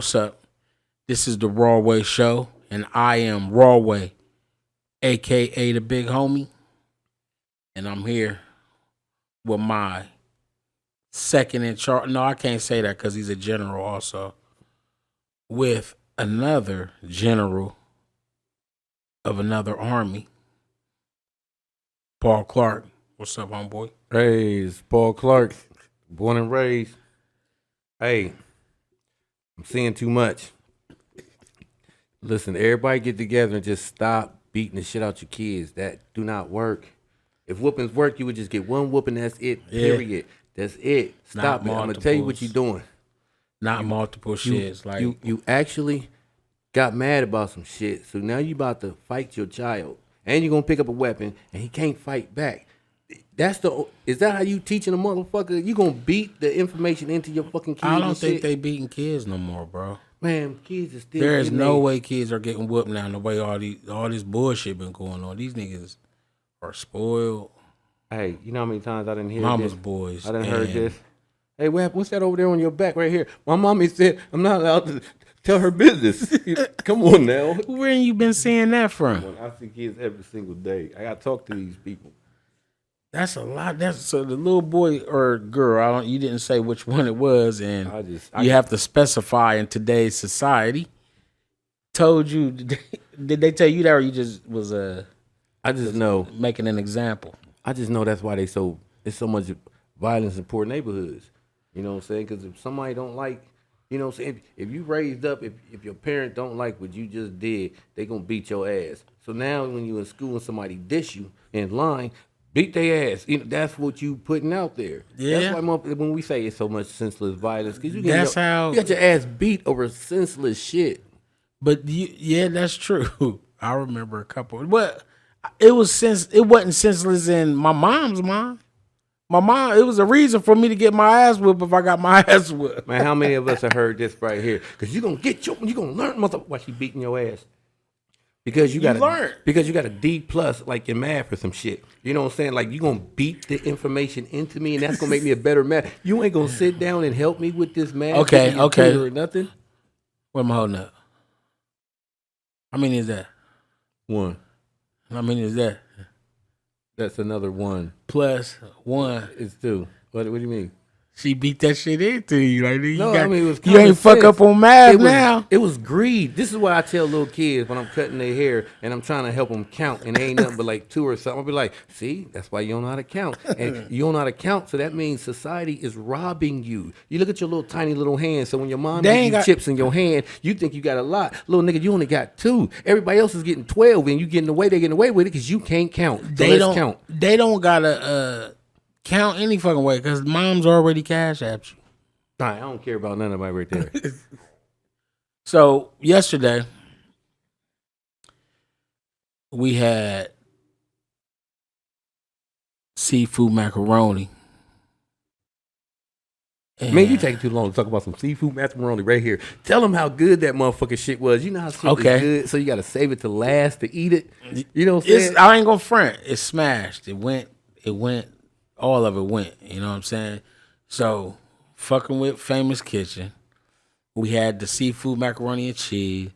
what's up? This is the Rawway Show, and I am Rawway, aka the Big Homie, and I'm here with my second in charge. No, I can't say that because he's a general also. With another general of another army, Paul Clark. What's up, homeboy? Hey, it's Paul Clark, born and raised. Hey, I'm seeing too much. Listen, everybody get together and just stop beating the shit out your kids. That do not work. If whoopings work, you would just get one whooping. That's it. Period. That's it. Stop it. I'm gonna tell you what you're doing. Not multiple shits. Like you actually got mad about some shit. So now you about to fight your child, and you're gonna pick up a weapon, and he can't fight back. Is that how you teaching a motherfucker? You gonna beat the information into your fucking kids? I don't think they beating kids no more, bro. Man, kids is still. There is no way kids are getting whooped now. The way all this bullshit been going on. These niggas are spoiled. Hey, you know how many times I didn't hear Mama's this? boys. I done heard this. Hey, what's that over there on your back right here? My mommy said I'm not allowed to tell her business. Come on now. Where you been seeing that from? I see kids every single day. I got to talk to these people. That's a lot. So the little boy or girl, you didn't say which one it was, and you have to specify in today's society. Told you, did they tell you that, or you just was I just know making an example. I just know that's why there's so much violence in poor neighborhoods. You know what I'm saying? Because if somebody don't like, you know what I'm saying, if you raised up, if your parent don't like what you just did, they gonna beat your ass. So now when you in school and somebody dish you in line, beat their ass. You know, that's what you putting out there. Yeah. That's why when we say it's so much senseless violence, because you That's you how got your ass beat over senseless shit. But yeah, that's true. I remember a couple. But it wasn't senseless in my mom's mind. My mom, it was a reason for me to get my ass whipped if I got my ass whipped. Man, how many of us have heard this right here? Because you're gonna learn why she beating your ass. Because you got a D plus like in math or some shit. You know what I'm saying? Like you gonna beat the information into me, and that's gonna make me a better math. You ain't gonna sit down and help me with this math. Okay. Or nothing. What am I holding up? How many is that? 1. How many is that? That's another 1. Plus 1. It's 2. What do you mean? She beat that shit into you. Like, it was you ain't fuck up on math now. It was greed. This is why I tell little kids when I'm cutting their hair and I'm trying to help them count, and they ain't nothing but like 2 or something. I'll be like, see, that's why you don't know how to count. And you don't know how to count, so that means society is robbing you. You look at your little tiny little hand, so when your mom gives you chips in your hand, you think you got a lot. Little nigga, you only got 2. Everybody else is getting 12, and you they're getting away with it because you can't count. So let's count. They don't gotta count any fucking way because mom's already cash at you. I don't care about none of that right there. So yesterday we had seafood macaroni. Man, you take too long to talk about some seafood macaroni right here. Tell them how good that motherfucking shit was. You know how shit is good, so you got to save it to last to eat it. You know what I'm saying? I ain't gonna front. It smashed. It went. All of it went. You know what I'm saying? So, fucking with Famous Kitchen, we had the seafood macaroni and cheese.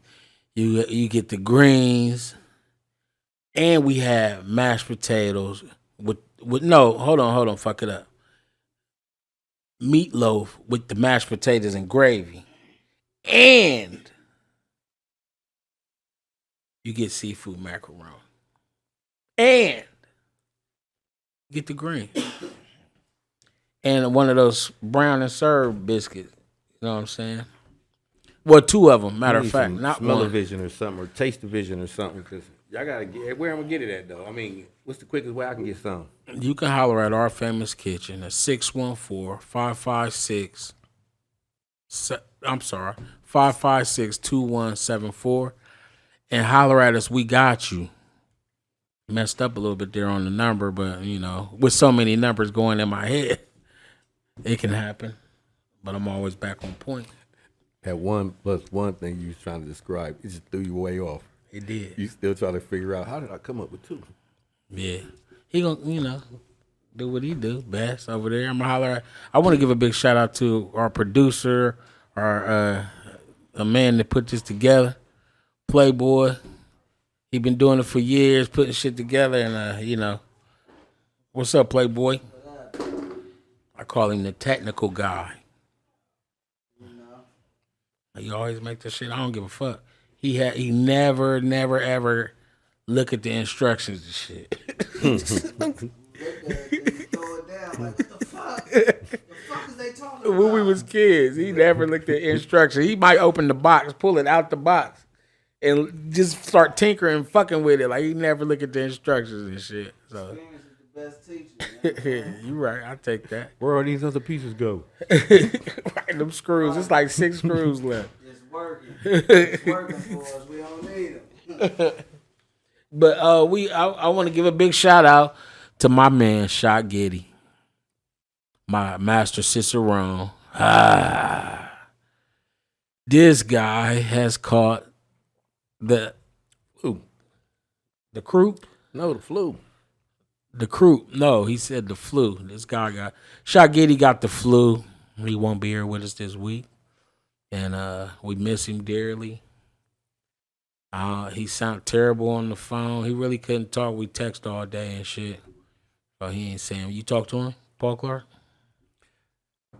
You get the greens, and we had mashed potatoes with no. Hold on. Fuck it up. Meatloaf with the mashed potatoes and gravy, and you get seafood macaroni, and get the green, and one of those brown and serve biscuits. You know what I'm saying? Well, 2 of them. Matter of fact, not one. Smell-o-vision or something, or taste-o-vision or something. Because y'all gotta get where I'm gonna get it at though. I mean, what's the quickest way I can get some? You can holler at Our Famous Kitchen at 614-556. I'm sorry, 556-2174, and holler at us. We got you. Messed up a little bit there on the number, but you know, with so many numbers going in my head, it can happen. But I'm always back on point. That 1+1 thing you was trying to describe, it just threw you way off. It did. You still trying to figure out how did I come up with 2? Yeah, he gonna do what he do best over there. I'm gonna holler at. I want to give a big shout out to our producer, our a man that put this together. Playboy. He been doing it for years, putting shit together, and what's up, Playboy? I call him the technical guy. He always make the shit. I don't give a fuck. He never ever look at the instructions and shit. When we was kids, he never looked at instructions. He might open the box, pull it out the box, and just start tinkering and fucking with it. Like he never look at the instructions and shit. So you right, I take that. Where all these other pieces go? Right, them screws. It's like 6 screws left. It's working. It's working for us. We don't need them. But I want to give a big shout out to my man Shot Giddy, my master Cicerone. This guy has caught the croup. No, the flu. The croup. No, he said the flu. This guy got Shot Giddy got the flu. He won't be here with us this week, and we miss him dearly. He sounded terrible on the phone. He really couldn't talk. We text all day and shit. So he ain't saying. You talk to him, Paul Clark?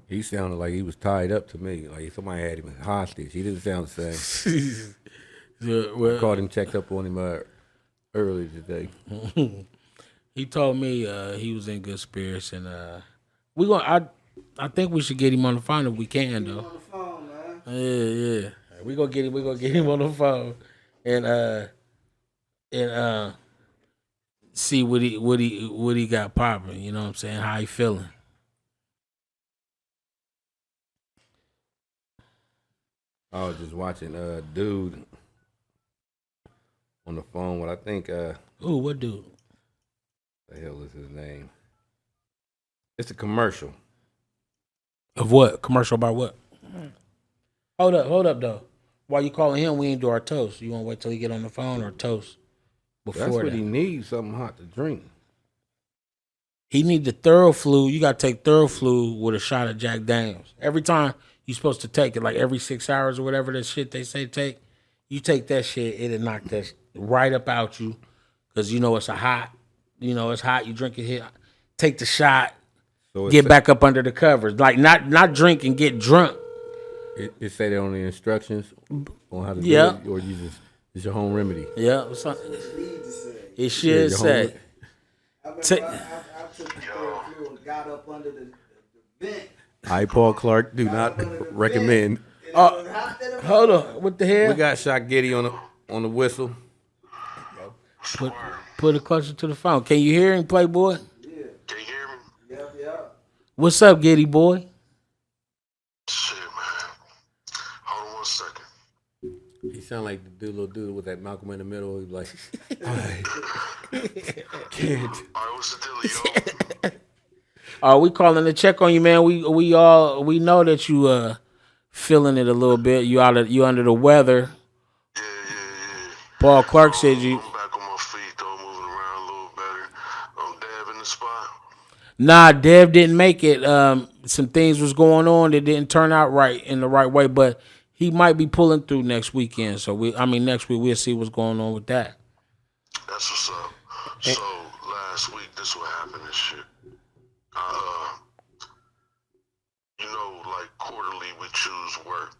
He sounded like he was tied up to me. Like somebody had him hostage. He didn't sound the same. I called him, checked up on him earlier today. He told me he was in good spirits, and I think we should get him on the phone if we can, though. On the phone, man. Yeah. We gonna get him on the phone, and see what he got popping. You know what I'm saying? How he feeling? I was just watching dude on the phone. What I think. Ooh, what dude? The hell is his name? It's a commercial. Of what? Commercial about what? Hold up, though. While you calling him, we ain't do our toast. You want to wait till he get on the phone or toast before That's what that? he needs, something hot to drink. He need the Theraflu. You got to take Theraflu with a shot of Jack Daniels. Every time you supposed to take it, like every 6 hours or whatever that shit they say take. You take that shit, it'll knock that right up out you because it's hot. It's hot. You drink it here. Take the shot. So get back up under the covers. Like not drink and get drunk. It say that on the instructions on how to do it, or you just it's your home remedy. Yeah, it should say. I took the Theraflu and got up under the vent. I, Paul Clark, do not recommend. Hold on, what the hell? We got Shot Giddy on the whistle. Put it closer to the phone. Can you hear him, Playboy? Can you hear me? Yep. What's up, Giddy boy? Shit, man. Hold on 1 second. He sound like the little dude with that Malcolm in the Middle. He's like, I can't. All right, what's the deal, We calling to check on you, man. We know that you feeling it a little bit. You under the weather. Yeah. Paul Clark said you. I'm back on my feet, though, moving around a little better. Dab in the spot. Nah, Dev didn't make it. Some things was going on that didn't turn out right in the right way, but he might be pulling through next weekend. So next week we'll see what's going on with that. That's what's up. So last week, this what happened and shit. Like quarterly we choose work.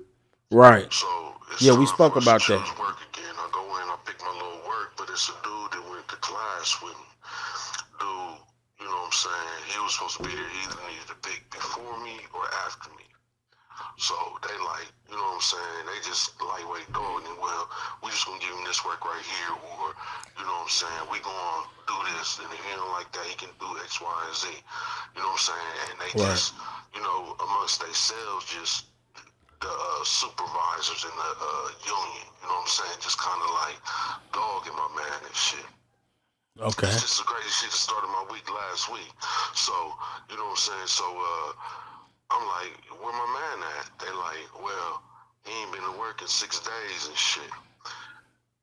Right. So we spoke about that. Choose work again. I go in, I pick my little work, but it's a dude that went to class with me. Dude, you know what I'm saying? He was supposed to be there. He either needed to pick before me or after me. So they you know what I'm saying? They just lightweight dog, and well, we just gonna give him this work right here, or you know what I'm saying? We gonna do this, and if he don't like that, he can do X, Y, and Z. You know what I'm saying? And they just, amongst themselves, just the supervisors in the union. You know what I'm saying? Just kind of like dogging my man and shit. Okay. It's just the crazy shit that started my week last week. So, you know what I'm saying? So, I'm like, where my man at? They like, well, he ain't been to work in 6 days and shit.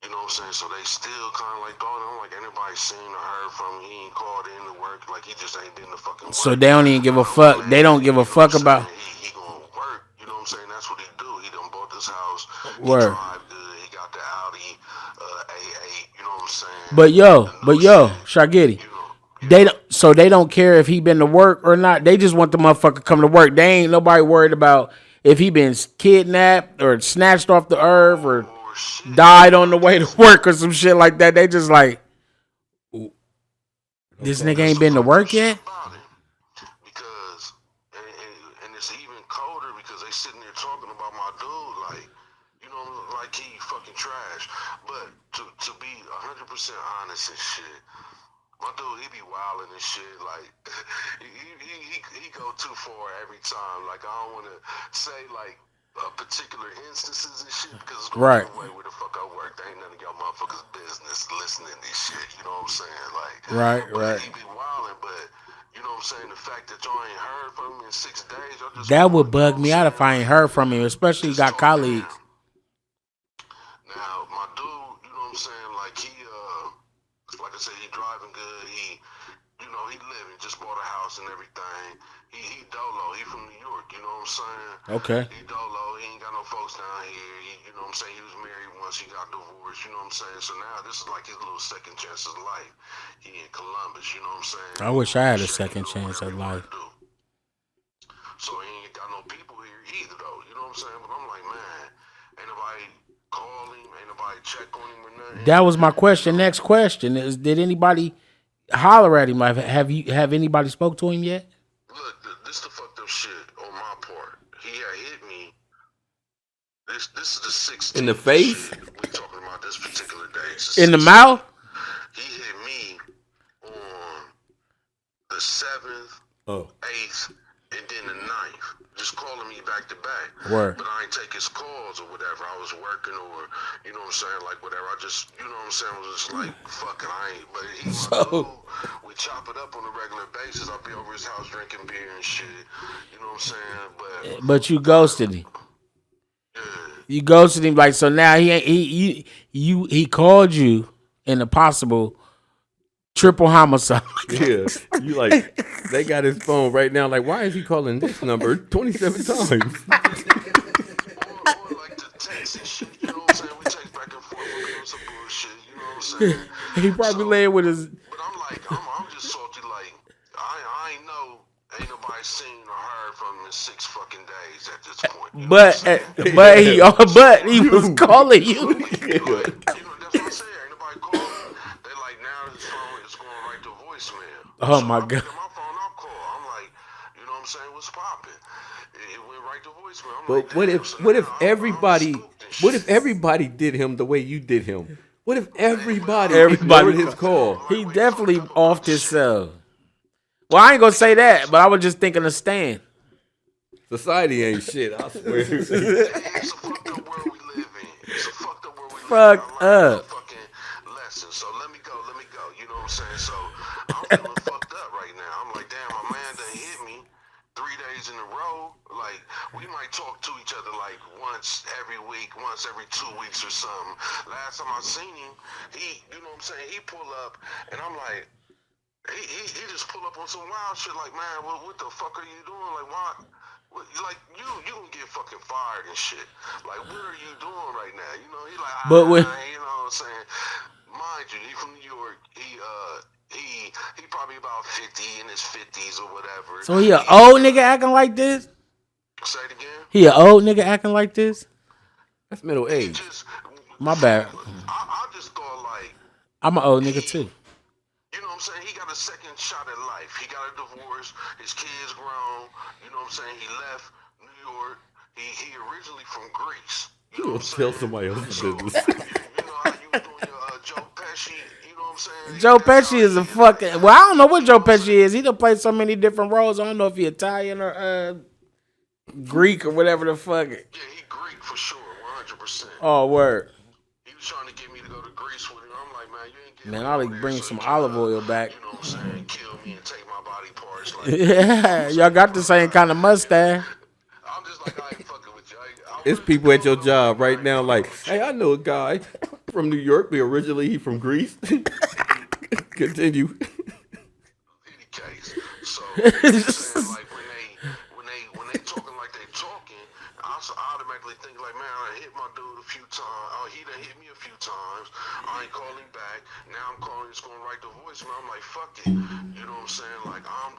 You know what I'm saying? So they still kind of like dogging. I'm like, anybody seen or heard from him? He ain't called in to work. Like, he just ain't been to fucking work. So they don't even give a fuck. They don't give a fuck about. He gonna work. You know what I'm saying? That's what he do. He done bought this his house. Word. He drive good. He got the Audi A8. You know what I'm saying? But yo, shit, Shagiddy, you know, they don't care if he been to work or not. They just want the motherfucker to come to work. They ain't nobody worried about if he been kidnapped or snatched off the earth or shit. died on the way to work or some shit like that. They just like, this nigga ain't been to work yet. Because, and it's even colder because they sitting there talking about my dude like, you know, like he fucking trash. But to be 100% honest and shit, my dude, he be wilding and shit. Like, he go too far every time. Like, I don't want to say, like, particular instances and shit because it's going to give away where the fuck I work. There ain't none of y'all motherfuckers' business listening to this shit. You know what I'm saying? Like, Right. He be wilding, but, you know what I'm saying? The fact that y'all ain't heard from him in 6 days, y'all just... That would bug me out if I ain't heard from him, especially got colleagues. Now, my dude, you know what I'm saying? Like, like I said, he driving good. He, you know, he living, just bought a house and everything. He dolo. He from New York, you know what I'm saying? Okay. He dolo. He ain't got no folks down here. You know what I'm saying? He was married once. He got divorced, you know what I'm saying? So now this is like his little second chance of life. He in Columbus, you know what I'm saying? I wish I had a second chance at life. So he ain't got no people here either, though. You know what I'm saying? But I'm like, man, ain't nobody call him, ain't nobody check on him or nothing. That was my question. Next question is: did anybody holler at him? Like, have anybody spoke to him yet? Look, this the fucked up shit on my part. He had hit me. This is the 16th. In the face? We talking about this particular day. In the mouth? He hit me on the 7th, 8th, and then the 9th. Just calling me back to back. Word. But I ain't take his calls or whatever. I was working or, you know what I'm saying, like whatever. I just, you know what I'm saying, was just like, fuck it, I ain't. But he my dude. We chop it up on a regular basis. I'll be over his house drinking beer and shit. You know what I'm saying? But you ghosted him. Yeah. You ghosted him, like, so now he called you in a possible triple homicide. Yeah, you like, they got his phone right now. Like, why is he calling this number 27 times? Or like the text and shit, you know what I'm saying? We text back and forth, we're doing some bullshit, you know what I'm saying? He probably laying with his. But I'm like, I'm just salty, like, I ain't know, ain't nobody seen or heard from him in 6 fucking days at this point. You know But he was calling you. like, you know, that's what I say, ain't nobody calling him. They like, now his phone is going right to voicemail. Oh So my I God. pick up my phone, I'll call. I'm like, you know what I'm saying? What's popping? It went right to voicemail. I'm But like, what damn, if so what now if I'm everybody scooped and what if shit. everybody did him the way you did him? What if everybody Everybody- ignored his call? He definitely offed himself. Well, I ain't gonna say that, but I was just thinking of Stan. Society ain't shit, I swear. It's a fucked up world we live in. It's a fucked up world we live in. Fucked I learned up. a fucking lesson. So let me go. You know what I'm saying? So I'm feeling fucked up right now. I'm like, damn, my man done hit me 3 days in a row. Like, we might talk to each other like once every week, once every 2 weeks or something. Last time I seen him, you know what I'm saying? He pull up, and I'm like, he just pull up on some wild shit. Like, man, what the fuck are you doing? Like, why? Like, you gonna get fucking fired and shit. Like, what are you doing right now? You know, he like, But when- you know what I'm saying? Mind you, he from New York. He probably about 50, in his 50s or whatever. So he an old nigga acting like this? Say it again? He an old nigga acting like this? That's middle He age. just, My bad. I just thought, like, I'm an old nigga too. you know what I'm saying? He got a second shot at life. He got a divorce. His kids grown. You know what I'm saying? He left New York. He originally from Greece. You know what I'm saying? Tell somebody else's So, business. you know how you was doing your Joe Pesci? You know what I'm saying? Joe That's how Pesci is he a fucking. Well, I don't know what Joe Pesci is. He done played so many different roles. I don't know if he Italian or Greek or whatever the fuck. Yeah, he Greek for sure, 100%. Oh, word. He was trying to get me to go to Greece with him. I'm like, man, you ain't getting Man, me I'll over there, bring so some you olive tryna, oil back. You know what I'm saying? Kill me and take my body parts. Like, Yeah, y'all got the same kind of mustache. I'm just like, I ain't fucking with you. It's people at your job right now like, hey, I know a guy from New York, but originally he from Greece. Continue. Any case. So, you know what I'm saying, like, when they talking like they talking, I automatically automatically think like, man, I hit my dude a few times. Oh, he done hit me a few times. I ain't calling back. Now I'm calling, it's going right to voicemail. I'm like, fuck it. You know what I'm saying? Like, I'm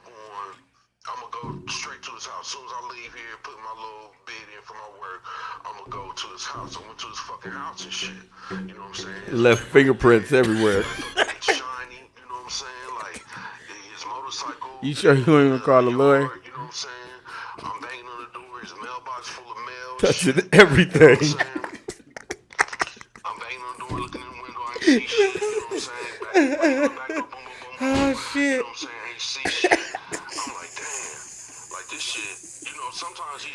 gonna go straight to his house. As soon as I leave here, put my little bid in for my work, I'm gonna go to his house. I went to his fucking house and shit. You know what I'm saying? Left fingerprints everywhere. It's shiny. You know what I'm saying? Like his motorcycle. You sure you don't even call the lawyer? You know what I'm saying? I'm banging on the door. His mailbox full of mail. Touching shit. everything. You know what I'm banging on the door, looking in the window. I ain't see shit. You know what I'm saying? Back up, boom, boom, boom, boom. Oh, shit. You know what I'm saying? I ain't see shit. I'm like, damn. Like this shit. You know, sometimes he'll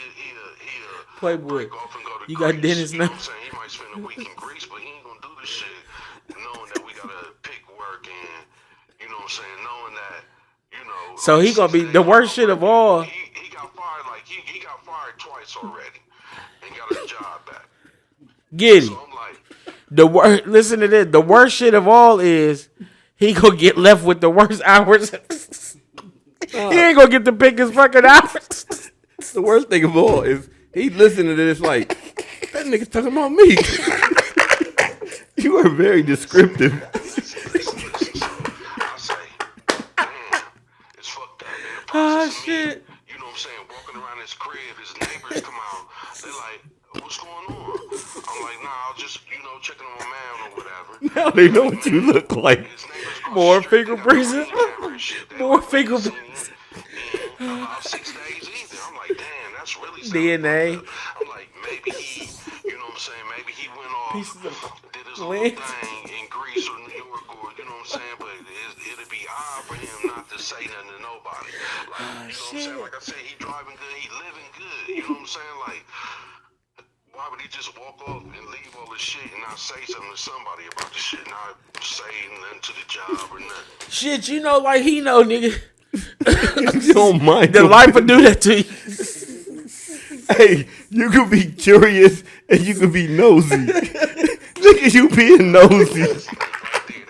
Playboy. break off and go to You Greece. got Dennis You know now? what I'm saying? He might spend a week in Greece, but he ain't gonna do this shit knowing that we gotta pick work and, you know what I'm saying, knowing that, you know. So he gonna be the worst shit of all. He got fired, like, he got fired twice already and got his job back. Giddy. So I'm like, The worst. Listen to this. The worst shit of all is he gonna get left with the worst hours. He ain't gonna get to pick his fucking hours. The worst thing of all is he listening to this like, that nigga's talking about me. You are very descriptive. I say, damn, it's fucked up. In the process Oh, of me, shit. you know what I'm saying, walking around his crib, his neighbors come out. They're like, what's going on? I'm like, nah, I'll just, you know, checking on my man or whatever. Now they know what you look like. His neighbors across More the street, they got fingerprints. the camera and shit. They More like, we ain't fingerprints. seen him in about 6 days either. I'm like, damn, that's really DNA. fucked up. I'm like, maybe he, you know what I'm saying, maybe he went off, Pieces of did his little lint. thing in Greece or New York or, you know what I'm saying, but it'd be odd for him not to say nothing to nobody. Like, you know what I'm saying, like I said, he driving good, he living good, you know what I'm saying, like, why would he just walk off and leave all this shit and not say something to somebody about the shit, not say nothing to the job or nothing? Shit, you know, like he know, nigga. You don't mind The him. life will do that to you. Hey, you could be curious and you could be nosy. Look at you being nosy. Right there,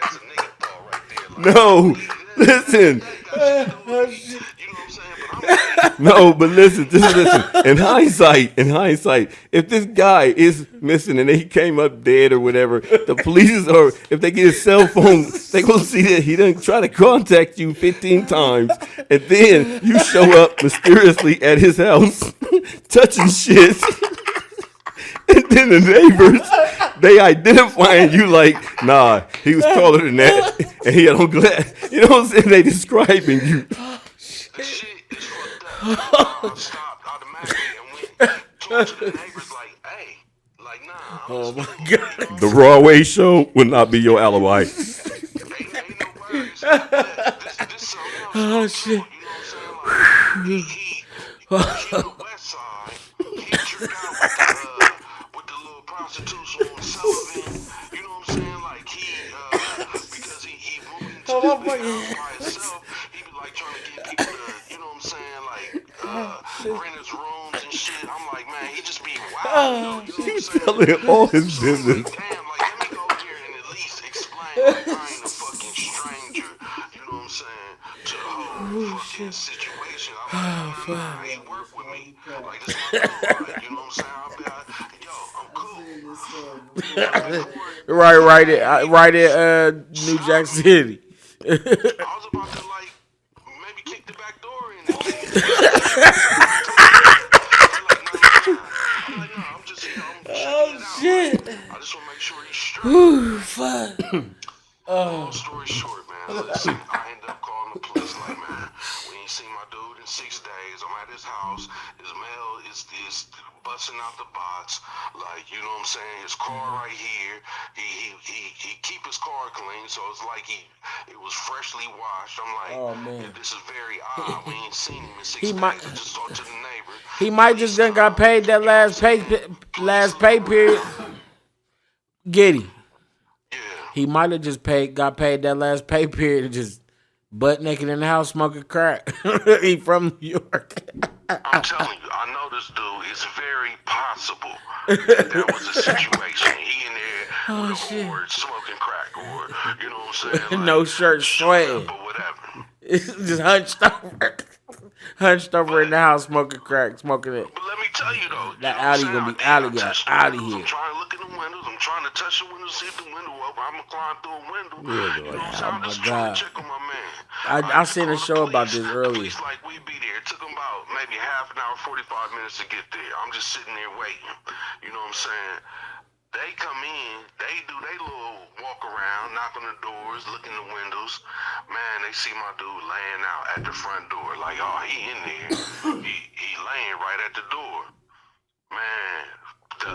that's a nigga thought right there. Like, No, listen. you know what I'm saying? But I'm No, but listen, just listen. In hindsight, if this guy is missing and he came up dead or whatever, the police or if they get his cell phone, they gonna see that he didn't try to contact you 15 times, and then you show up mysteriously at his house, touching shit, and then the neighbors they identifying you like, nah, he was taller than that, and he had on glass. You know what I'm saying? They describing you. the shit is fucked up. I stopped automatically and went talked to the neighbors like, hey, like, nah. Oh my God. god. The Raw Way Show will not be your alibi. Ain't no worries. This something else. Oh shit. You know what I'm saying? Like, he the west side. He tripped out with the little prostitutes on Sullivan. You know what I'm saying? Like, because he moved into Oh, this my big house by himself, he be like trying to get people to, you know what I'm saying? Like, rent his rooms and shit. I'm like, man, he just be wild. You know what I'm saying? Telling all his business. Damn, like, let me go here and at least explain, like, I ain't a fucking stranger, you know what I'm saying, to the whole fucking situation. I'm like, nah, he work with me. Like, this my girl, like, you know what I'm saying? I'll be like, yo, I'm cool. Right at New Jack City. I was about to, like, maybe kick the back door in. I'm like, nah, I'm just here, I'm checking it out. Shit. Like, I just want to make sure he's straight. Ooh, fuck. Long story short, man, listen, I ended up calling the police like, man, we ain't seen my dude in 6 days. I'm at his house. His mail is busting out the box. Like, you know what I'm saying? His car right here. He keep his car clean, so it's like it was freshly washed. I'm like, Oh, man. yeah, this is very odd. We ain't seen him in 6 He days. might- I just talked to the neighbor. He might just done got paid that last pay period. Giddy. Yeah. He might have just got paid that last pay period and just butt naked in the house smoking crack. He from New York. I'm telling you, I know this dude. It's very possible that was a situation. He in there with a shit. horde smoking crack, or you know what I'm saying? Like, No shirt, shooting sweating. up or whatever. It's just hunched over in the house smoking crack, smoking it. But let me tell you though. That You know alley what gonna I'm be saying? out of I here, touch the out of windows. here. I'm trying to look in the windows. I'm trying to touch the windows, see if the window open. I'm gonna climb through a window. Yeah, You know what I'm saying? Oh I'm my just trying to God. check on my man. I just seen a called the show about police. this The earlier. police like we be there. It took them about maybe half an hour, 45 minutes to get there. I'm just sitting there waiting. You know what I'm saying? They come in, they do they little walk around, knock on the doors, look in the windows. Man, they see my dude laying out at the front door. Like, oh, he in there. He laying right at the door. Man, the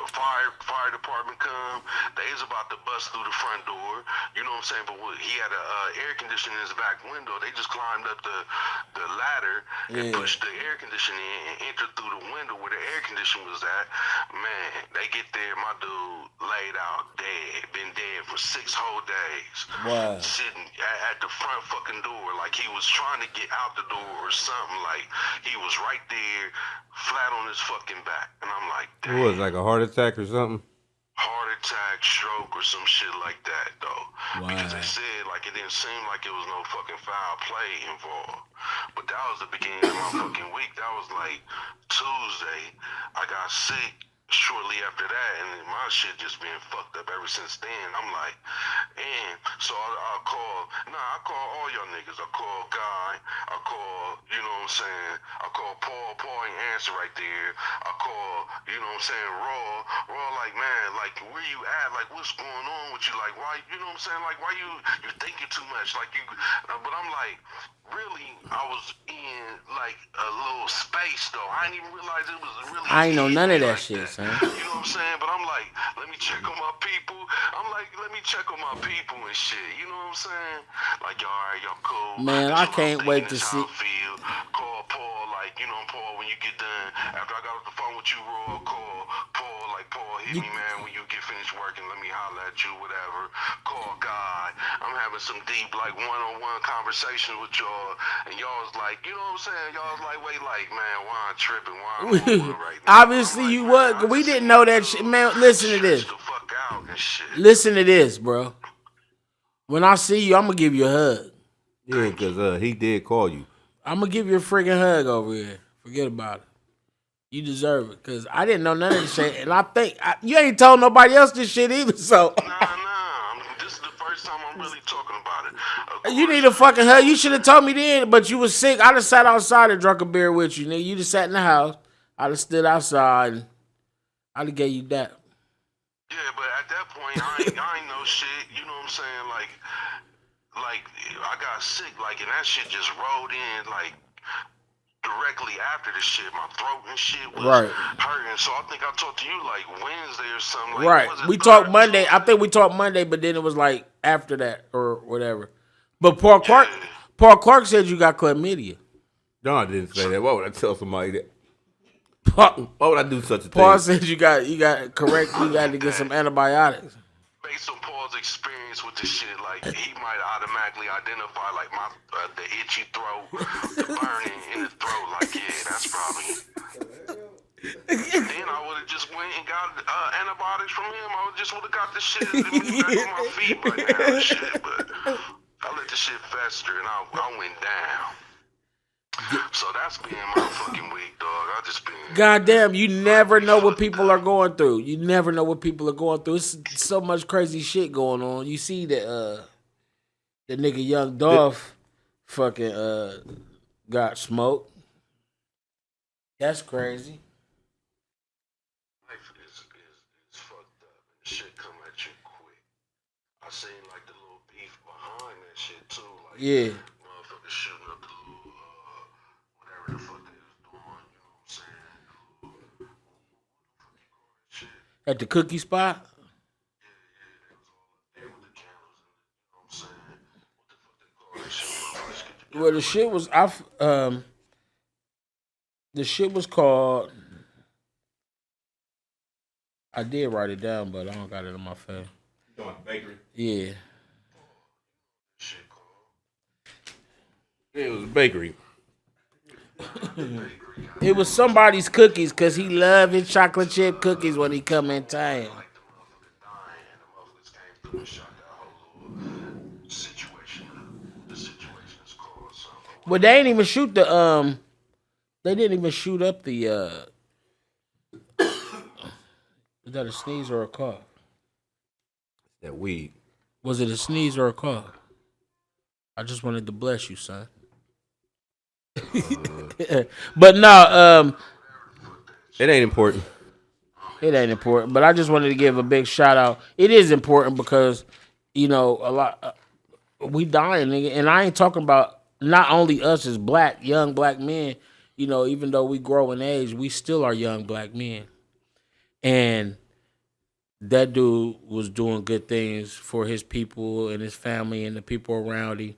fire department come. They is about to bust through the front door. You know what I'm saying? But he had a air conditioner in his back window. They just climbed up the ladder and pushed the air conditioner in and entered through the window where the air conditioner was at. Man, they get there. My dude laid out dead. Been dead for 6 whole days. Wow. Sitting at the front fucking door like he was trying to get out the door or something. Like he was right there, flat on his fucking back. And I'm like, damn. What was it, like a heart attack or something? Heart attack, stroke, or some shit like that, though. Wow. Because they said, like, it didn't seem like it was no fucking foul play involved. But that was the beginning of my fucking week. That was like Tuesday. I got sick shortly after that, and my shit just been fucked up ever since then. I'm like, and so I call all y'all niggas. I call Guy, I call, you know what I'm saying, I call Paul ain't answer right there. I call, you know what I'm saying, Raw like, man, like, where you at? Like, what's going on with you? Like, why, you know what I'm saying, like, why you thinking too much? Like, but I'm like, really, I was in, like, a little space, though. I didn't even realize it was really I ain't know none of that like shit, son. You know what I'm saying? But I'm like, let me check on my people. I'm like, let me check on my people and shit. You know what I'm saying? Like, y'all all right, y'all cool. Man, This I what I'm can't wait thinking, to this see. how I feel. Call Paul, like, you know, Paul, when you get done, after I got off the phone with you, Roy, call Paul, like, Paul, hit me, man, when you get finished working, let me holler at you, whatever. Call God. I'm having some deep, like, one-on-one conversations with y'all, and y'all was like, you know what I'm saying? Y'all was like, wait, like, man, why I'm tripping? Why I'm on one right now? Obviously, Like, you man, was. I We just didn't seen know my that dude shit, man. Listen to this. stretch the fuck out and shit. Listen to this, bro. When I see you, I'm gonna give you a hug. Yeah, because he did call you. I'm gonna give you a freaking hug over here. Forget about it. You deserve it, cause I didn't know none of this shit, and I think you ain't told nobody else this shit either. So Nah. This is the first time I'm really talking about it. Of you course, need a fucking hug. You should have told me then, but you was sick. I'd have sat outside and drunk a beer with you, nigga. You just sat in the house. I'd have stood outside. And I'd have gave you that. Yeah, but at that point, I ain't know shit. You know what I'm saying? Like I got sick, like, and that shit just rolled in, like, directly after the shit. My throat and shit was Right. hurting. So I think I talked to you like Wednesday or something. Like, Right. was it We talked Thursday? Monday. I think we talked Monday, but then it was like after that or whatever. But Paul Clark said you got chlamydia. No, I didn't say that. Why would I tell somebody that? Paul Why would I do such a thing? said you got correct. You got to get some antibiotics. Based on Paul's experience with this shit, like, he might automatically identify, like, my the itchy throat, the burning in the throat. Like, yeah, that's probably. Then I would have just went and got antibiotics from him. I would have got this shit back on my feet by now and shit. But I let the shit fester and I went down. So that's been my fucking week, dog. I just been. Goddamn, you never know what people are going through. You never know what people are going through. It's so much crazy shit going on. You see that the nigga Young Dolph fucking got smoked. That's crazy. Life is fucked up and the shit come at you quick. I seen like the little beef behind that shit too. Like, Yeah. motherfuckers shooting up the little whatever the fuck they was doing, you know what I'm saying? Shit. At the cookie spot? They was all up there with the candles and you know what I'm saying? What the fuck they call that shit? Motherfuckers get together. Well, the shit was called. I did write it down, but I don't got it in my phone. You going to the bakery? Yeah. Shit called. Yeah, it was a bakery. It was somebody's cookies because he loved his chocolate chip cookies when he come in town. Like the motherfucker dying and the motherfuckers came through and shot that whole little situation. The situation is called something. But they ain't even shoot the They didn't even shoot up the Was that a sneeze or a cough? That weed. Was it a sneeze or a cough? I just wanted to bless you, son. But no, It ain't important. it ain't important. But I just wanted to give a big shout out. It is important because, a lot we dying, nigga, and I ain't talking about not only us as young black men. Even though we grow in age, we still are young black men, and that dude was doing good things for his people and his family and the people around him.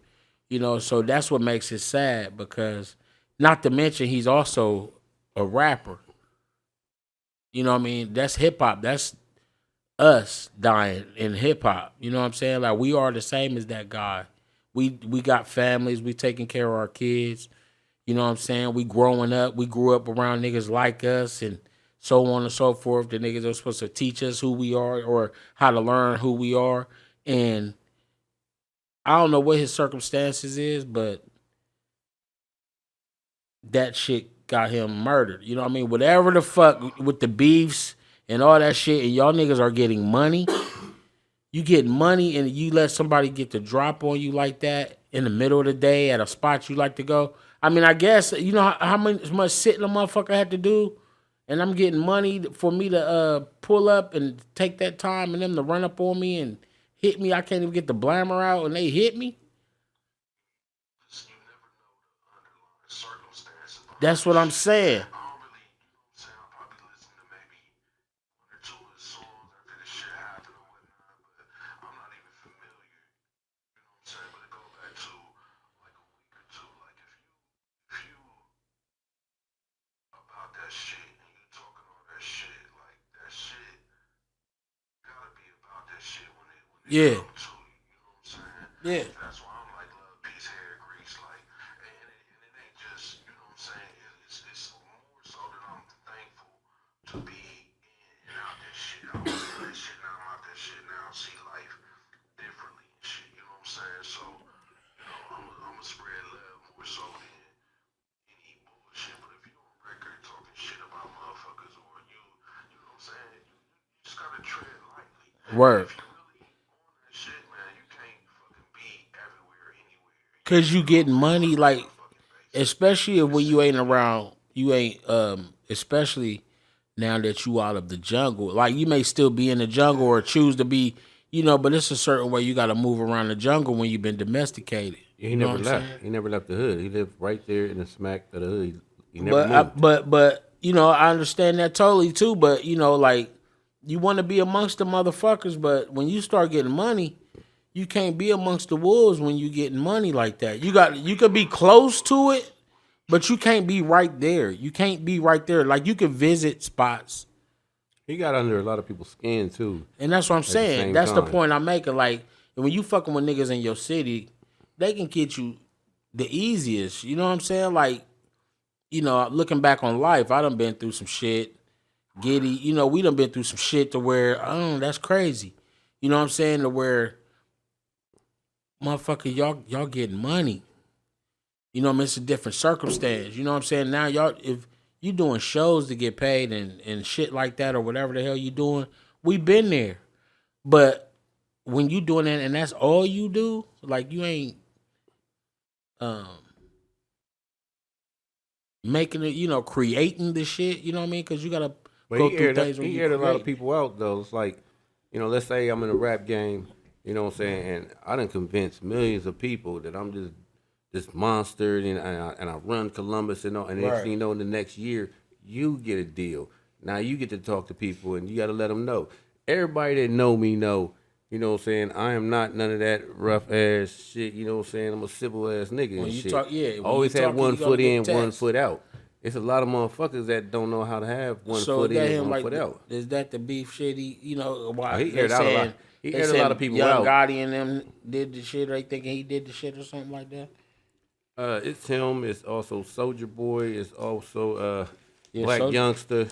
So that's what makes it sad because, not to mention, he's also a rapper. You know what I mean? That's hip hop. That's us dying in hip hop. You know what I'm saying? Like, we are the same as that guy. We got families. We taking care of our kids. You know what I'm saying? We growing up. We grew up around niggas like us and so on and so forth. The niggas are supposed to teach us who we are or how to learn who we are. And I don't know what his circumstances is, but that shit got him murdered. You know what I mean? Whatever the fuck with the beefs and all that shit, and y'all niggas are getting money. You get money and you let somebody get the drop on you like that in the middle of the day at a spot you like to go. I mean, I guess, how much sitting a motherfucker had to do? And I'm getting money for me to pull up and take that time and them to run up on me and hit me. I can't even get the blammer out and they hit me. That's what I'm saying. Yeah. Yeah. That's why I'm like love, peace, hair, grease, like, and it ain't just, it's more so that I'm thankful to be in and out that shit. I'm in that shit now, I'm out that shit now, see life differently and shit, you know what I'm saying? So, I'm gonna spread love more so than any bullshit. But if you on record talking shit about motherfuckers or you know what I'm saying, you just gotta tread lightly. Word. Cause you getting money, like, especially when you ain't around, especially now that you out of the jungle. Like, you may still be in the jungle or choose to be, but it's a certain way you got to move around the jungle when you've been domesticated. He never left. He never left the hood. He lived right there in the smack of the hood. He never moved. But I understand that totally too. But like, you want to be amongst the motherfuckers, but when you start getting money, you can't be amongst the wolves when you getting money like that. You could be close to it, but you can't be right there. You can't be right there. Like, you could visit spots. He got under a lot of people's skin too. And that's what I'm saying. That's the point I'm making. Like, when you fucking with niggas in your city, they can get you the easiest. You know what I'm saying? Like, looking back on life, I done been through some shit. Giddy, we done been through some shit to where, that's crazy. You know what I'm saying? To where, motherfucker, y'all getting money. It's a different circumstance. You know what I'm saying? Now, y'all, if you doing shows to get paid and shit like that or whatever the hell you doing, we been there. But when you doing that and that's all you do, like, you ain't making it, creating the shit, you know what I mean? Because you got to go through things when you aired a lot of people out, though. It's like, let's say I'm in a rap game, you know what I'm saying, and I done convinced millions of people that I'm just this monster, and I run Columbus and all, and next thing you know, in the next year, you get a deal. Now you get to talk to people, and you got to let them know. Everybody that know me know, you know what I'm saying, I am not none of that rough ass shit, you know what I'm saying, I'm a civil ass nigga and shit. Always have one foot in, one foot out. It's a lot of motherfuckers that don't know how to have one foot in, one foot out. Is that the beef shit? Why he aired out a lot. He aired a lot of people Young out. Gotti and them did the shit. They thinking he did the shit or something like that. It's him. It's also Soldier Boy. It's also Black Youngster.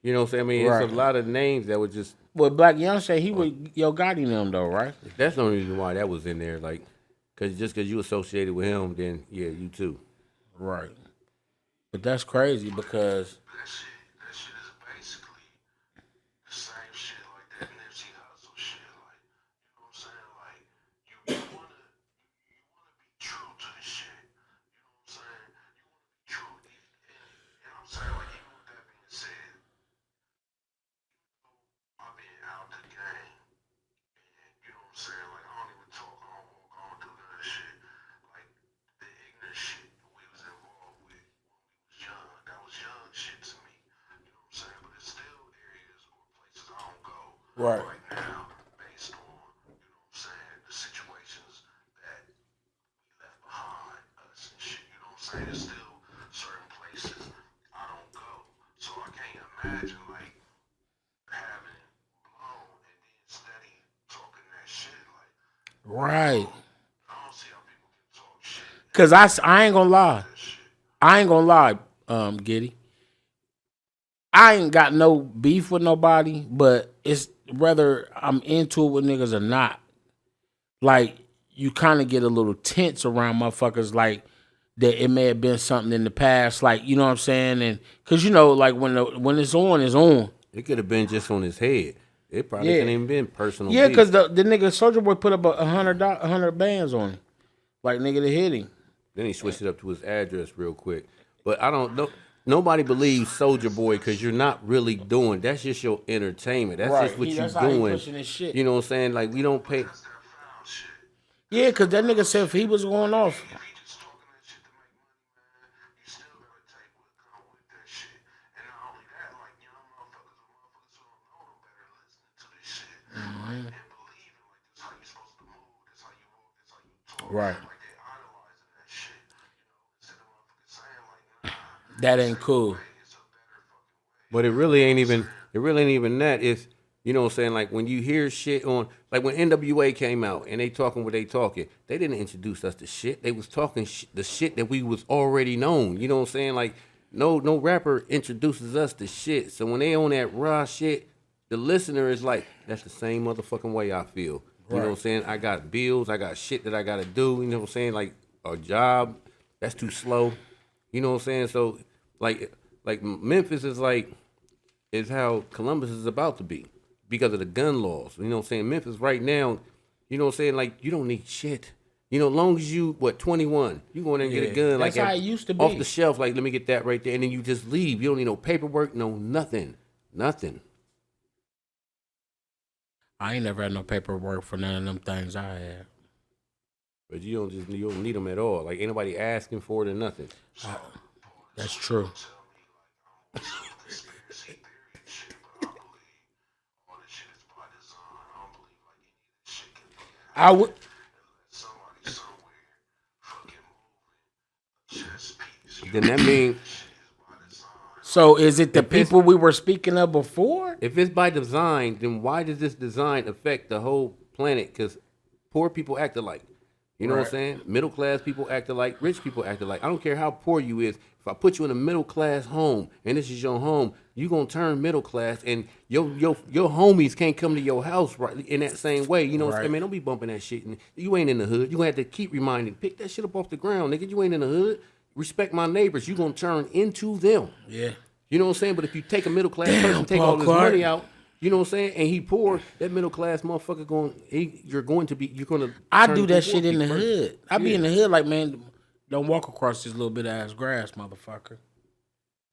You know what I'm saying? I mean, it's a lot of names that were just. Well, Black Youngster, he was Yo Gotti them though, right? That's the only reason why that was in there. Like, just because you associated with him, then yeah, you too. Right. But that's crazy because that shit is basically the same shit Right. Right now, based on, you know what I'm saying, the situations that we left behind us and shit, you know what I'm saying? There's still certain places I don't go. So I can't imagine like having blown and then steady talking that shit. Like, Right. I don't see how people can talk shit Cause I ain't gonna lie. that shit. I ain't gonna lie, Giddy. I ain't got no beef with nobody, but it's whether I'm into it with niggas or not. Like you kind of get a little tense around motherfuckers, like that it may have been something in the past, like you know what I'm saying, and because you know, like when it's on, it's on. It could have been just on his head. It probably Yeah. couldn't even been personal. Yeah, beef. because the nigga Soldier Boy put up a hundred bands on him, like nigga to hit him. Then he switched it up to his address real quick. But I don't know. Nobody believes Soldier Boy because you're not really doing. That's just your entertainment. That's Right. just what That's you how he doing. pushing his shit. You know what I'm saying? Like we don't pay. That's that foul shit. Yeah, because that nigga said if he was going off. If he just talking that shit to make money, man, you still gotta take what come with that shit. And not only that, like, you know, motherfuckers who don't know no better listening to this shit. Like, and believing, like, this how you supposed to move, this how you walk, this how you talk. Right. Like, they idolizing that shit. You know, instead of motherfuckers saying, like, nah, That ain't cool. it's a better fucking way. But it really ain't even. It really ain't even that. It's you know what I'm saying. Like when you hear shit on, like when NWA came out and they talking what they talking, they didn't introduce us to shit. They was talking the shit that we was already known. You know what I'm saying? Like no rapper introduces us to shit. So when they on that raw shit, the listener is like, that's the same motherfucking way I feel. You know what I'm saying? I got bills. I got shit that I gotta do. You know what I'm saying? Like a job, that's too slow. You know what I'm saying? So like Memphis is how Columbus is about to be because of the gun laws. You know what I'm saying? Memphis right now, you know what I'm saying? Like, you don't need shit. You know, as long as you, 21, you go in there and get a gun. That's like how it used to off be. the shelf, like, let me get that right there. And then you just leave. You don't need no paperwork, no nothing. Nothing. I ain't never had no paperwork for none of them things I had. But you don't need them at all. Like, ain't nobody asking for it or nothing. That's true. Conspiracy theory and shit, but I believe all this shit is by design. I don't believe like any of this shit can fucking I would. let somebody somewhere fucking moving chess piece. Then that means Shit is by design. So is it the If it's- people we were speaking of before? if it's by design, then why does this design affect the whole planet? Because poor people act alike. You know what I'm Right. saying? Middle class people act alike. Rich people act alike. I don't care how poor you is. If I put you in a middle class home and this is your home, you gonna turn middle class, and your homies can't come to your house right in that same way. You know what I'm Right. saying? Man, don't be bumping that shit. And you ain't in the hood. You gonna have to keep reminding. Pick that shit up off the ground, nigga. You ain't in the hood. Respect my neighbors. You gonna turn into them. Yeah. You know what I'm saying? But if you take a middle class Damn, person, take Paul all his Clark. money out, you know what I'm saying, and he poor, that middle class motherfucker you're gonna. I turn do that into shit in the poor people hood. I be in the hood like, man, don't walk across this little bit of ass grass, motherfucker.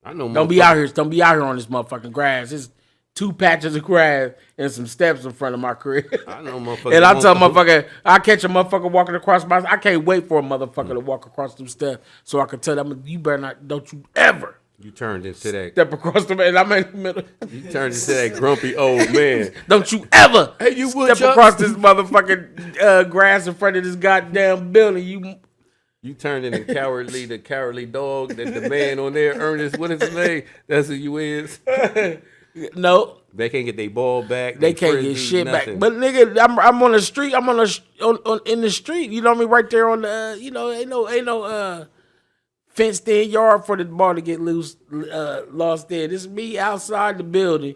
I know. Don't be out here. Don't be out here on this motherfucking grass. It's 2 patches of grass and some steps in front of my crib. I know motherfuckers. And I tell won't- motherfucker, I catch a motherfucker walking across my. I can't wait for a motherfucker to walk across them steps so I can tell them, you better not. Don't you ever You turned into that. step across them. And I'm in the middle. You turned into that grumpy old man. Don't you ever Hey, you step woodchuck. across this motherfucking grass in front of this goddamn building. You You turned into the cowardly dog that the man on there, Ernest, what is his name? That's who you is. no, They can't get their ball back. they they can't frisbee, get shit nothing. back. But nigga, I'm on the street. I'm in the street. You know what I mean? Right there on the ain't no fenced in yard for the ball to get lost in. This is me outside the building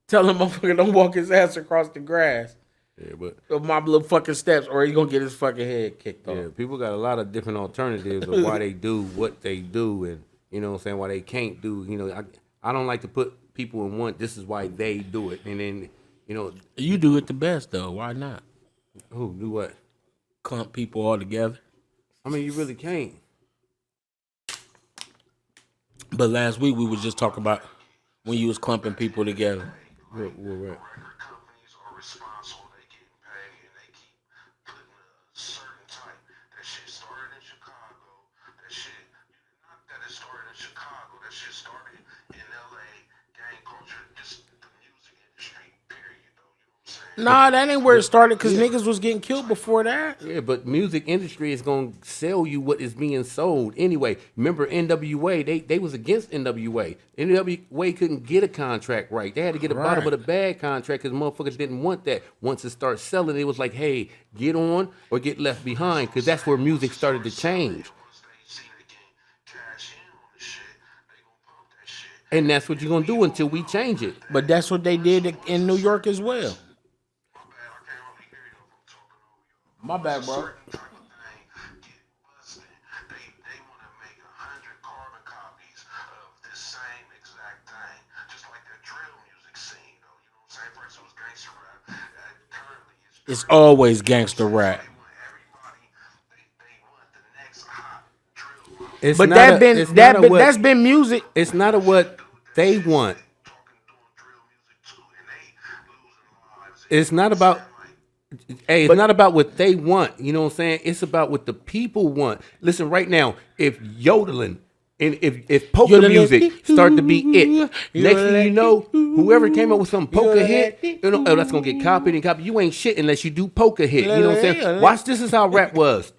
telling motherfucker don't walk his ass across the grass Yeah, but of my little fucking steps, or he gonna get his fucking head kicked off. yeah, people got a lot of different alternatives of why they do what they do, and you know what I'm saying, why they can't do. You know, I don't like to put people in one. This is why they do it, and then you know You do it the best though. Why not? who do what? Clump people all together. I mean, you really can't. But last week we was just talking about when you was clumping people together. What? Record companies are responsible. They getting paid and they keep putting a certain type. That shit started in Chicago. That shit, not that it started in Chicago. That shit started in LA. Gang culture, just the music industry. Period. Though you know Nah, that ain't where it started because niggas was getting killed before that. Yeah, but music industry is gonna sell you what is being sold anyway. Remember NWA? They was against NWA. NWA couldn't get a contract right. They had to get a bottom of the bag contract because motherfuckers didn't want that. Once it started selling, it was like, hey, get on or get left behind because that's where music started to change. And that's what you're gonna do until we change it. But that's what they did in New York as well. My bad, bro. They want to make 100 carbon copies of this same exact thing, just like that drill music scene, though. You know what I'm saying? First it was gangster rap. Currently, It's always gangster rap. they want the next hot drill. It's But not that's been music. It's not a what they want. It's not about. Hey, it's not about what they want. You know what I'm saying? It's about what the people want. Listen, right now, if yodeling and if polka music start to be it, next thing you know, whoever came up with some polka hit, you know, that's gonna get copied and copied. You ain't shit unless you do polka hit. You know what I'm saying? Watch, this is how rap was.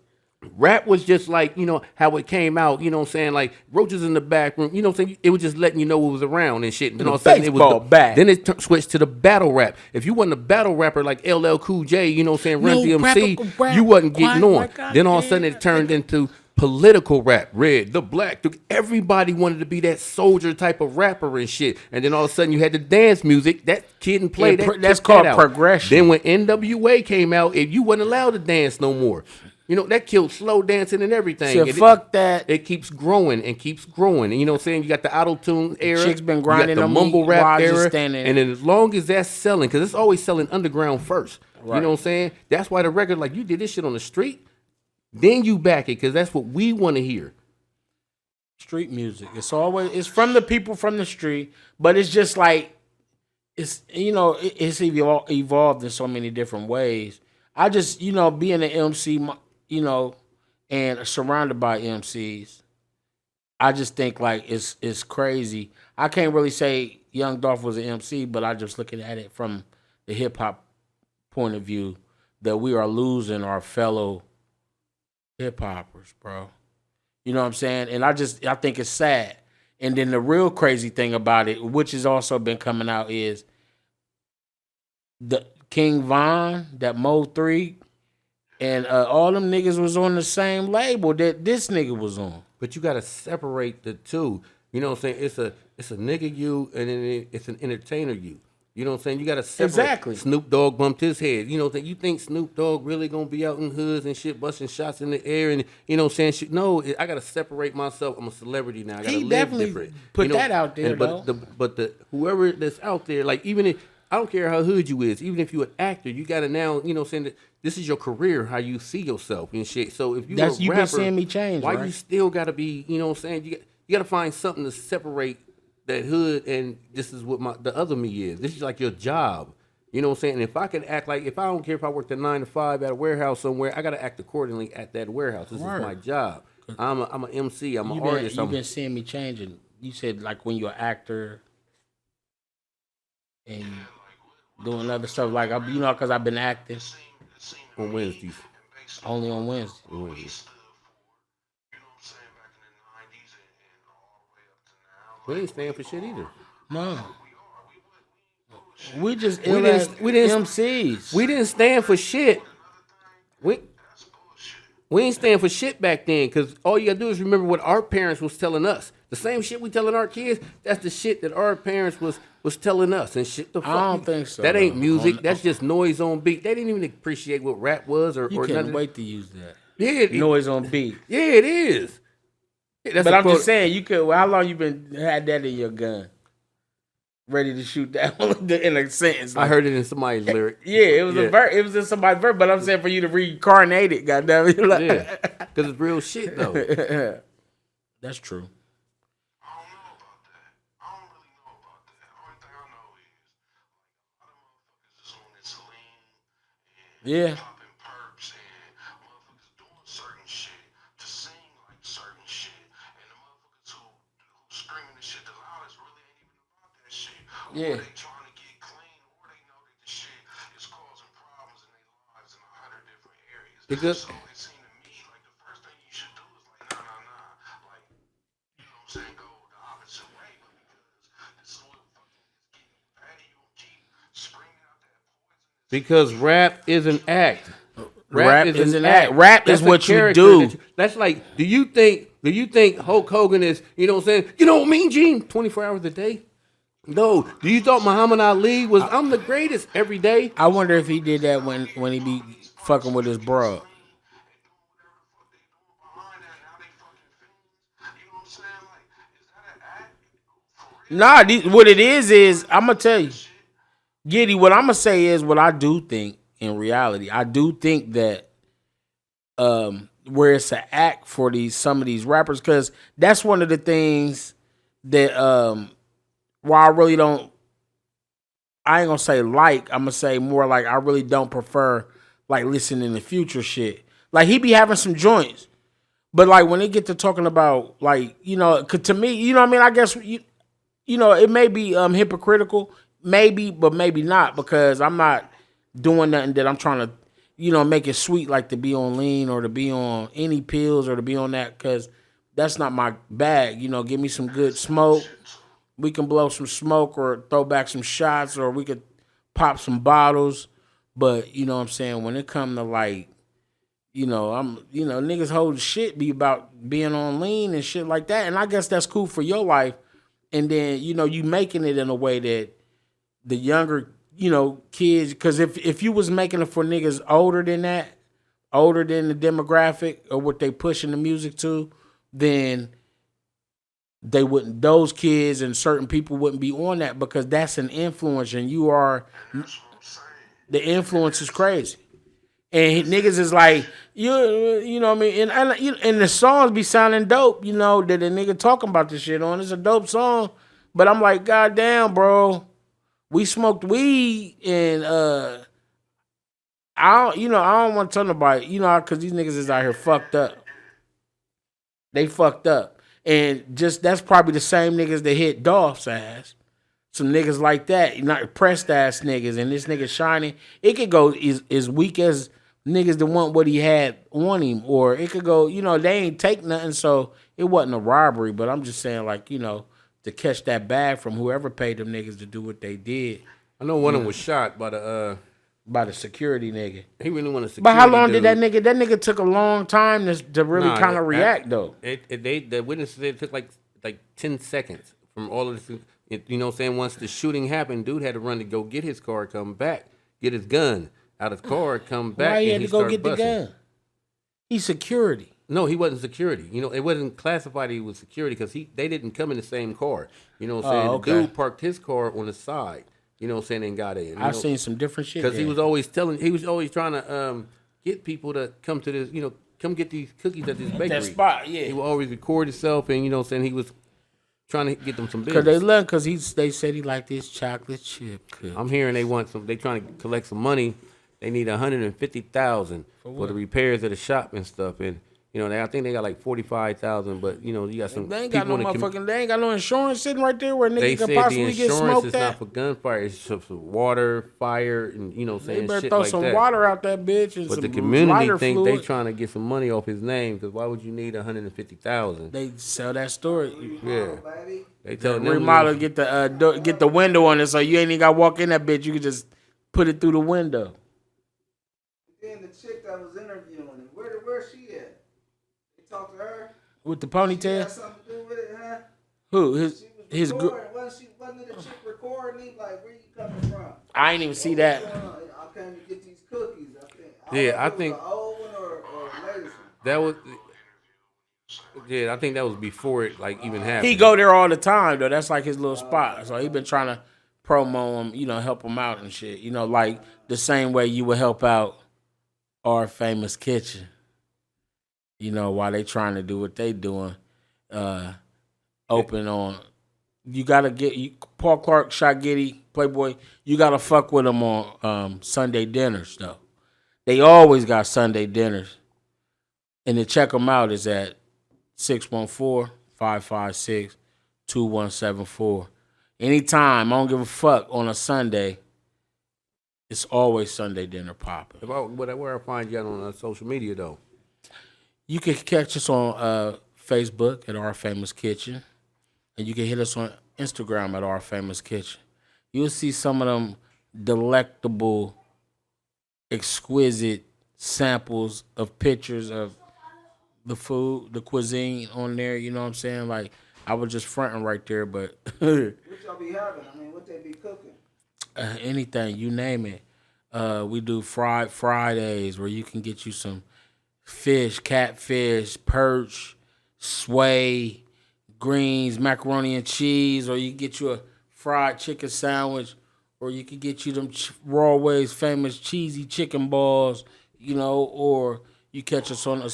Rap was just like, you know, how it came out, you know what I'm saying? Like roaches in the back room, you know what I'm saying? It was just letting you know what was around and shit. And then all of a sudden it was then it switched to the battle rap. If you wasn't a battle rapper like LL Cool J, you know what I'm saying, Run DMC, you wasn't getting on. Then all of a sudden it turned into political rap, red, the black. Everybody wanted to be that soldier type of rapper and shit. And then all of a sudden you had the dance music. That kid and play that's called progression. Then when NWA came out, if you wasn't allowed to dance no more. You know, that killed slow dancing and everything. So fuck that. It keeps growing and keeps growing. And you know what I'm saying? You got the auto-tune era. Chicks been grinding you got the mumble rap era. And then as long as that's selling, because it's always selling underground first. Right. You know what I'm saying? That's why the record, like you did this shit on the street, then you back it, because that's what we want to hear. Street music. It's from the people from the street, but it's just like, it's, you know, it's evolved in so many different ways. I just, you know, being an MC, you know, and surrounded by MCs, I just think like it's crazy. I can't really say Young Dolph was an MC, but I just looking at it from the hip hop point of view that we are losing our fellow hip hoppers, bro. You know what I'm saying? And I think it's sad. And then the real crazy thing about it, which has also been coming out, is the King Von, that Mo 3, and all them niggas was on the same label that this nigga was on. But you gotta separate the two. You know what I'm saying? It's a nigga you, and then it's an entertainer you. You know what I'm saying? You gotta separate. Exactly. Snoop Dogg bumped his head. You know, you think Snoop Dogg really gonna be out in hoods and shit, busting shots in the air, and you know what I'm saying? Shit. No, I gotta separate myself. I'm a celebrity now. I gotta live different. Put that out there, but the whoever that's out there, like even if I don't care how hood you is, even if you're an actor, you gotta now, you know what I'm saying, that this is your career, how you see yourself and shit. So if you've been seeing me change, why right? you still gotta be, you know what I'm saying? You gotta find something to separate that hood, and this is what the other me is. This is like your job. You know what I'm saying? And if I can act like, if I don't care if I worked a 9 to 5 at a warehouse somewhere, I gotta act accordingly at that warehouse. This is my job. I'm an MC. I'm an artist. You've been seeing me changing. You said like when you're an actor and doing other stuff, like you know, because I've been acting on Wednesdays. Only on Wednesdays. We ain't stand for shit either. No. We didn't MCs. We didn't stand for shit. We ain't stand for shit back then, because all you gotta do is remember what our parents was telling us. The same shit we telling our kids, that's the shit that our parents was telling us. And shit, the fuck, I don't think so. That ain't music. That's just noise on beat. They didn't even appreciate what rap was or you can't nothing. wait to use that. Yeah, noise on beat. Yeah, it is. Yeah, but I'm just saying, you could. Well, how long you been had that in your gun, ready to shoot that in a sentence? Like, I heard it in somebody's lyric. Yeah, it was a verse. It was in somebody's verse. But I'm saying for you to reincarnate it, goddamn it. Like, yeah, because it's real shit though. That's true. Yeah. Yeah. Because So it seemed to me like the first thing you should do is like, nah. Like, you know what I'm saying, go the opposite way. But because the soil fucking is getting fatty, you gonna keep screaming out that because rap is an act. Rap Rap is an isn't that. act. Rap is That's a what you character. do. That's like, do you think Hulk Hogan is, you know what I'm saying? You know what I mean, Gene? 24 hours a day? No. Do you thought Muhammad Ali was, I'm the greatest every day? I wonder if he did that when he be fucking with his bro. behind that. Now they fucking fiends. You know what I'm saying? Like, is that an act for real? Nah, what it is I'm gonna tell you, Giddy. What I'm gonna say is what I do think. In reality, I do think that where it's an act for some of these rappers, because that's one of the things that why I really don't. I ain't gonna say like. I'm gonna say more like I really don't prefer like listening to Future shit. Like he be having some joints, but like when they get to talking about like cause to me, you know what I mean. I guess it may be hypocritical, maybe, but maybe not because I'm not doing nothing that I'm trying to make it sweet like to be on lean or to be on any pills or to be on that because that's not my bag. Give me some good smoke. We can blow some smoke or throw back some shots or we could pop some bottles. But you know what I'm saying? When it come to like, niggas hold shit be about being on lean and shit like that. And I guess that's cool for your life. And then, you making it in a way that the younger, kids, because if you was making it for niggas older than that, older than the demographic or what they pushing the music to, then they wouldn't, those kids and certain people wouldn't be on that because that's an influence and you are, the influence is crazy. And niggas is like, you know what I mean? And the songs be sounding dope, that the nigga talking about this shit on. It's a dope song. But I'm like, God damn, bro. We smoked weed and I don't want to tell nobody, because these niggas is out here fucked up. They fucked up. And just that's probably the same niggas that hit Dolph's ass. Some niggas like that, not pressed ass niggas, and this nigga shining. It could go as weak as niggas that want what he had on him, or it could go, they ain't take nothing, so it wasn't a robbery. But I'm just saying, like, to catch that bag from whoever paid them niggas to do what they did. I know one of them was shot by the security nigga. He really wanted a security. But how long dude. did that nigga? That nigga took a long time to really kind of react though. The witnesses said it took like 10 seconds from all of this. You know what I'm saying? Once the shooting happened, dude had to run to go get his car, come back, get his gun out of the car, come back. Why he and had to go get busting. the gun? He's security. No, he wasn't security. It wasn't classified he was security because they didn't come in the same car. You know what I'm saying? Okay. The dude parked his car on the side. You know what I'm saying? And got in. I've seen some different shit. Because he was always trying to get people to come to this, come get these cookies at this bakery. That spot, yeah. He would always record himself and, you know what I'm saying, he was trying to get them some business. Because they said he liked this chocolate chip cookie. I'm hearing they trying to collect some money. They need $150,000 for the repairs of the shop and stuff. And I think they got like $45,000, but you got some. They ain't got no motherfucking. They ain't got no insurance sitting right there where niggas can possibly possibly get smoked. The insurance is not for gunfire. It's for water, fire, and saying they better shit throw like some that. water out that bitch. And But some the community think fluid. they trying to get some money off his name because why would you need $150,000? They sell that story. Yeah, they tell them remodel get the window on it so you ain't even got to walk in that bitch. You can just put it through the window. Then the chick that was interviewing him, where's she at? They talked to her. With the She ponytail. had something to do with it, huh? Who His girl. Wasn't it a chick recording him? Like, where you coming from? I ain't even see that. I came to get these cookies. I think an old one or latest one. that was. Yeah, I think that was before it even happened. He go there all the time though. That's like his little spot. So he been trying to promo him, help him out and shit. Like the same way you would help out our famous kitchen. While they trying to do what they doing, open on. You gotta Paul Clark shot Giddy, Playboy. You gotta fuck with them on Sunday dinners though. They always got Sunday dinners, and to check them out is at 614-556-2174. Anytime, I don't give a fuck on a Sunday. It's always Sunday dinner popping. Where I find you on social media though? You can catch us on Facebook at Our Famous Kitchen, and you can hit us on Instagram at Our Famous Kitchen. You'll see some of them delectable, exquisite samples of pictures of the food, the cuisine on there. You know what I'm saying? Like I was just fronting right there, but What y'all be having? I mean, what they be cooking? anything you name it. We do fried Fridays where you can get you some fish, catfish, perch, sway, greens, macaroni and cheese, or you can get you a fried chicken sandwich, or you can get you them Rawway's famous cheesy chicken balls, you know, or you catch us on a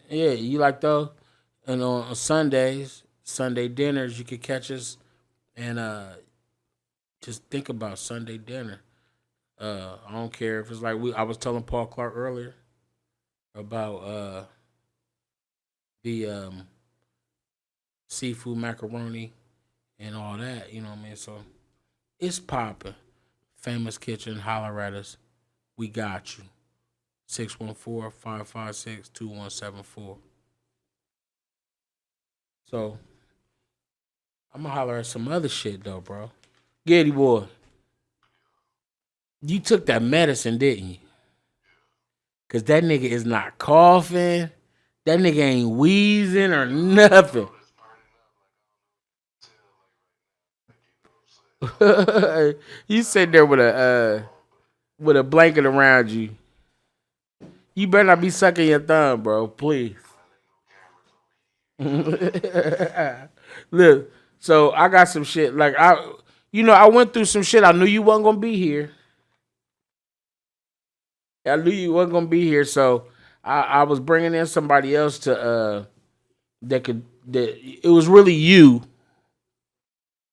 Yeah, you like those? And on Sundays, Sunday dinners, you can catch us and just think about Sunday dinner. I don't care if it's like I was telling Paul Clark earlier about the seafood macaroni and all that, you know what I mean? So it's popping. Famous Kitchen, holler at us. We got you. 614-556-2174. So I'm gonna holler at some other shit though, bro. Giddy boy, you took that medicine, didn't you? Cause that nigga is not coughing. That nigga ain't wheezing or nothing. You sit there with a blanket around you. You better not be sucking your thumb, bro. Please. Look, so I got some shit. Like I went through some shit. I knew you wasn't gonna be here. I knew you wasn't gonna be here, so I was bringing in somebody else to that it was really you,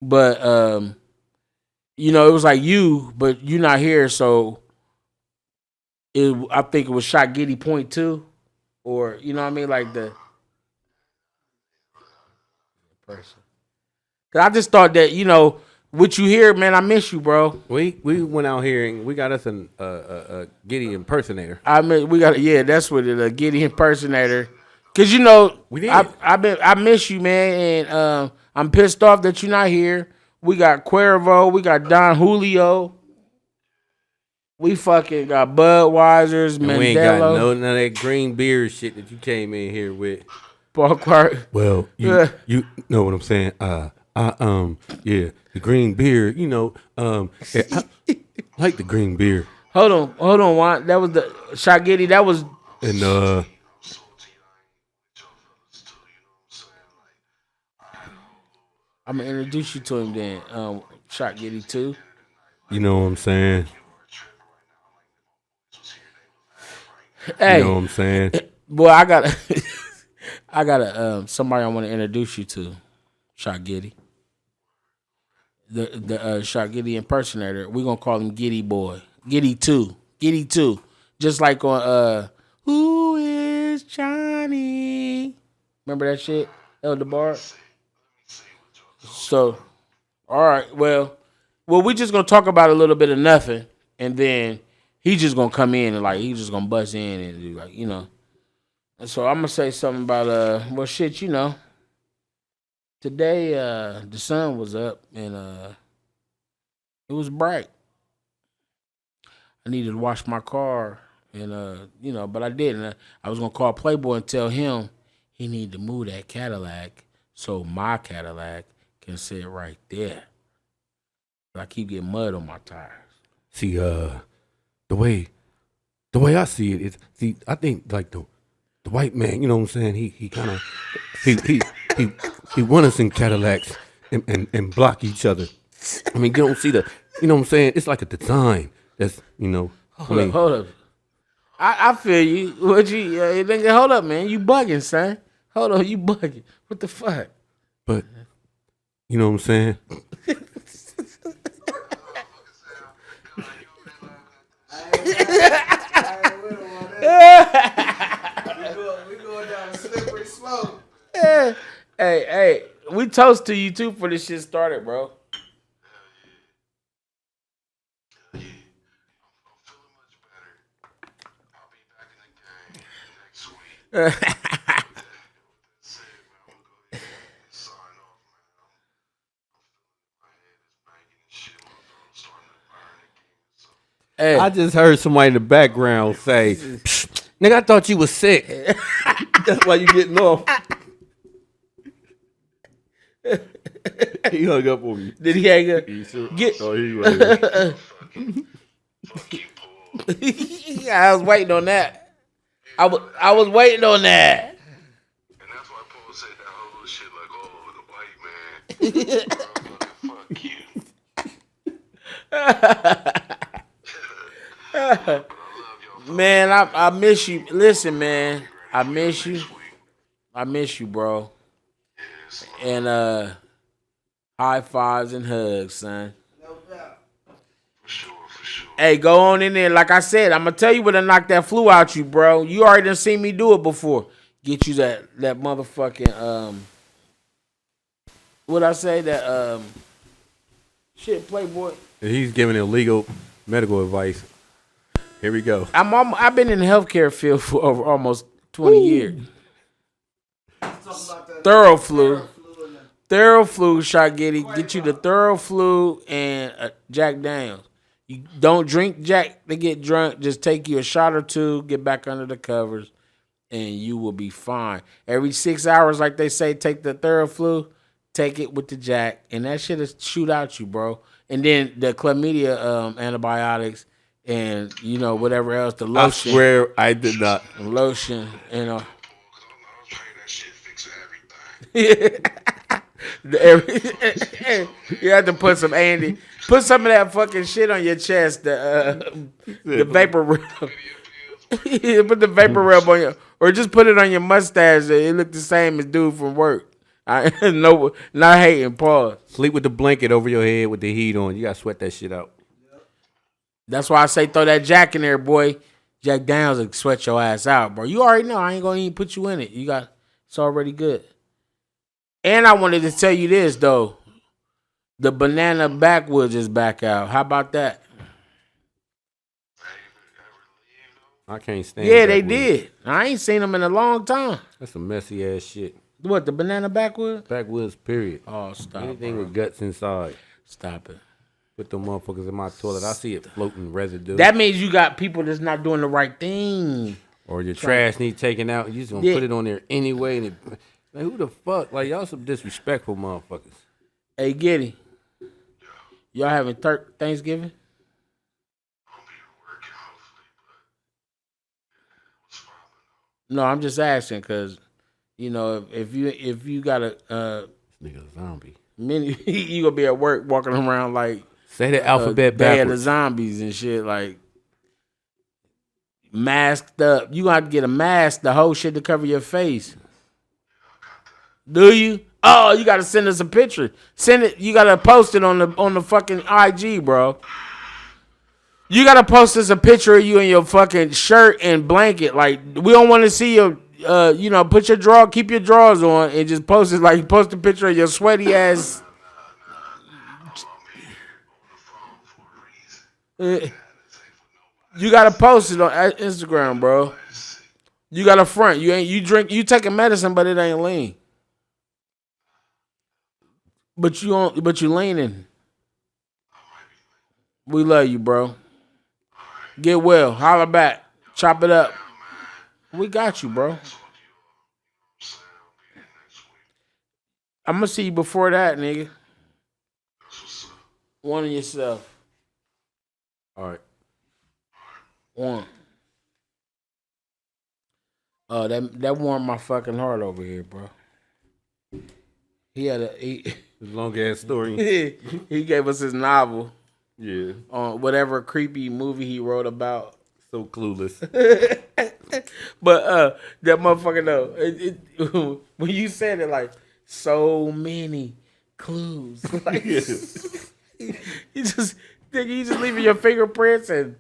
but it was like you, but you not here, so I think it was shot Giddy point two, or you know what I mean, like the person. Cause I just thought that what you hear, man, I miss you, bro. We went out here and we got us a Giddy impersonator. I mean, that's what it a Giddy impersonator. Cause We did. I miss you, man, and I'm pissed off that you're not here. We got Cuervo, we got Don Julio, we fucking got Budweiser's, And Mandela. we ain't got none of that green beer shit that you came in here with. Paul Clark. Well, you know what I'm saying. The green beer. I like the green beer. Hold on, Juan. That was the shot Giddy. That was And I'm gonna introduce you to him then. Shot Giddy too. you know what I'm saying. Hey, You know what I'm saying. boy, I got somebody I want to introduce you to. Shot Giddy. The Shot Giddy impersonator. We're gonna call him Giddy Boy. Giddy 2. Giddy 2. Just like on Who is Johnny? Remember that shit? Elder Bar. So, all right, well, we just gonna talk about a little bit of nothing, and then he's just gonna come in and like he's just gonna bust in and do like And so I'm gonna say something about shit, Today the sun was up and it was bright. I needed to wash my car and but I didn't. I was gonna call Playboy and tell him he needed to move that Cadillac so my Cadillac can sit right there. But I keep getting mud on my tires. See, the way I see it is, I think like the white man, you know what I'm saying? He kind of he want us in Cadillacs and block each other. I mean, you don't see you know what I'm saying? It's like a design that's Hold up. I feel you. What nigga, hold up, man. You bugging, son. Hold on, you bugging. What the fuck? But you know what I'm saying? We going down a slippery slope. Hey, we toast to you too for this shit started, bro. Hey, I just heard somebody in the background say, "Psh, nigga, I thought you was sick. That's why you getting off." He hung up on me. did he hang up? Get. Oh, he was. Fuck you, Paul. I was waiting on that. I was waiting on that. And that's why Paul said that whole shit like, oh, the white man. Fuck you. But I love y'all. Man, I miss you. Listen, man, I miss you. I miss you, bro. And high fives and hugs, son. No doubt. For sure. Hey, go on in there. Like I said, I'm gonna tell you what to knock that flu out you, bro. You already done seen me do it before. Get you that motherfucking what I say, that shit, Playboy. He's giving illegal medical advice. Here we go. I've been in the healthcare field for over almost 20 years. Thorough flu. Thorough flu shot, Giddy. Get you the thorough flu and Jack Daniels. You don't drink Jack to get drunk. Just take you a shot or two, get back under the covers, and you will be fine. Every 6 hours, like they say, take the thorough flu, take it with the Jack, and that shit will shoot out you, bro. And then the chlamydia antibiotics and, you know, whatever else, the lotion. I swear I did not. Lotion, you know. I was trying that shit fix everything. You have to put some Andy. Put some of that fucking shit on your chest. The vapor rub. Put the vapor rub on your, or just put it on your mustache. It look the same as dude from work. I no, not hating. Pause. Sleep with the blanket over your head with the heat on. You gotta sweat that shit out. That's why I say throw that Jack in there, boy. Jack Daniels will sweat your ass out, bro. You already know. I ain't gonna even put you in it. It's already good. And I wanted to tell you this though. The banana backwoods is back out. How about that? I can't stand. Yeah, they backwoods. did. I ain't seen them in a long time. That's some messy ass shit. What, the banana backwoods? Backwoods, period. Oh, stop. Anything Bro. with guts inside. Stop it. Put them motherfuckers in my toilet. I see it floating residue. That means you got people that's not doing the right thing. Or your trash needs taken out. You just gonna put it on there anyway. And like, who the fuck? Like, y'all some disrespectful motherfuckers. Hey, Giddy. Y'all having Thanksgiving? No, I'm just asking because, you know, if you got a This nigga a zombie. you gonna be at work walking around like Say the alphabet band of backwards. zombies and shit, like masked up. You gonna have to get a mask, the whole shit to cover your face. Do you? Oh, you gotta send us a picture. Send it. You gotta post it on the fucking IG, bro. You gotta post us a picture of you in your fucking shirt and blanket. Like, we don't want to see your, you know, keep your drawers on and just post it. Like, post a picture of your sweaty ass. You gotta post it on Instagram, bro. You got a front. You taking medicine, but it ain't lean. But you leaning. We love you, bro. Get well. Holler back. Chop it up. We got you, bro. I'm gonna see you before that, nigga. One of yourself. All right. One. Oh, that warmed my fucking heart over here, bro. He had This long ass story. he gave us his novel Yeah. on whatever creepy movie he wrote about. So clueless. But that motherfucker though, when you said it, like, so many clues. Like, you just leaving your fingerprints and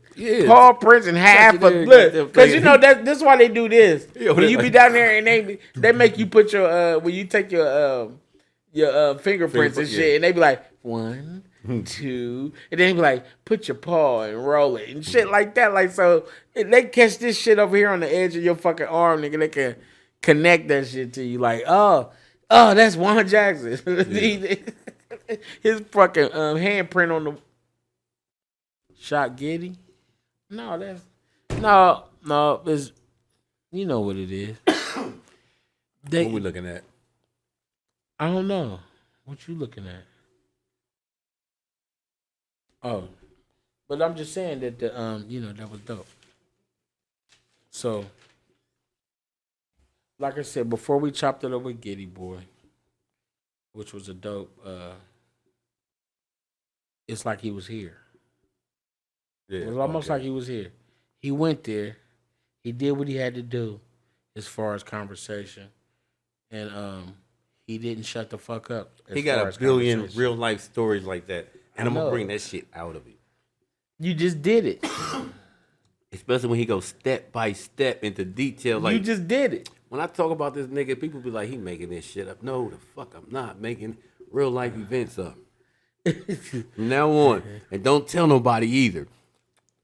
paw prints and half of blood. Because you know that's why they do this. When you be down there and they make you put your when you take your fingerprints and shit, and they be like 1, 2, and then he be like, put your paw and roll it and shit like that. Like, so if they catch this shit over here on the edge of your fucking arm, nigga, they can connect that shit to you. Like, oh, that's Juan Jackson. Yeah. His fucking handprint on the shot Giddy. No, it's, you know what it is. What we looking at? I don't know. What you looking at? Oh, but I'm just saying that the that was dope. So, like I said, before we chopped it up with Giddy Boy, which was a dope. It's like he was here. Yeah, It was almost like he was here. He went there. He did what he had to do, as far as conversation, and he didn't shut the fuck up. He got a billion real life stories like that, and I'm gonna bring that shit out of it. You just did it. Especially when he goes step by step into detail. Like You just did it. when I talk about this nigga, people be like, he making this shit up. No, the fuck, I'm not making real life events up. From now on, and don't tell nobody either.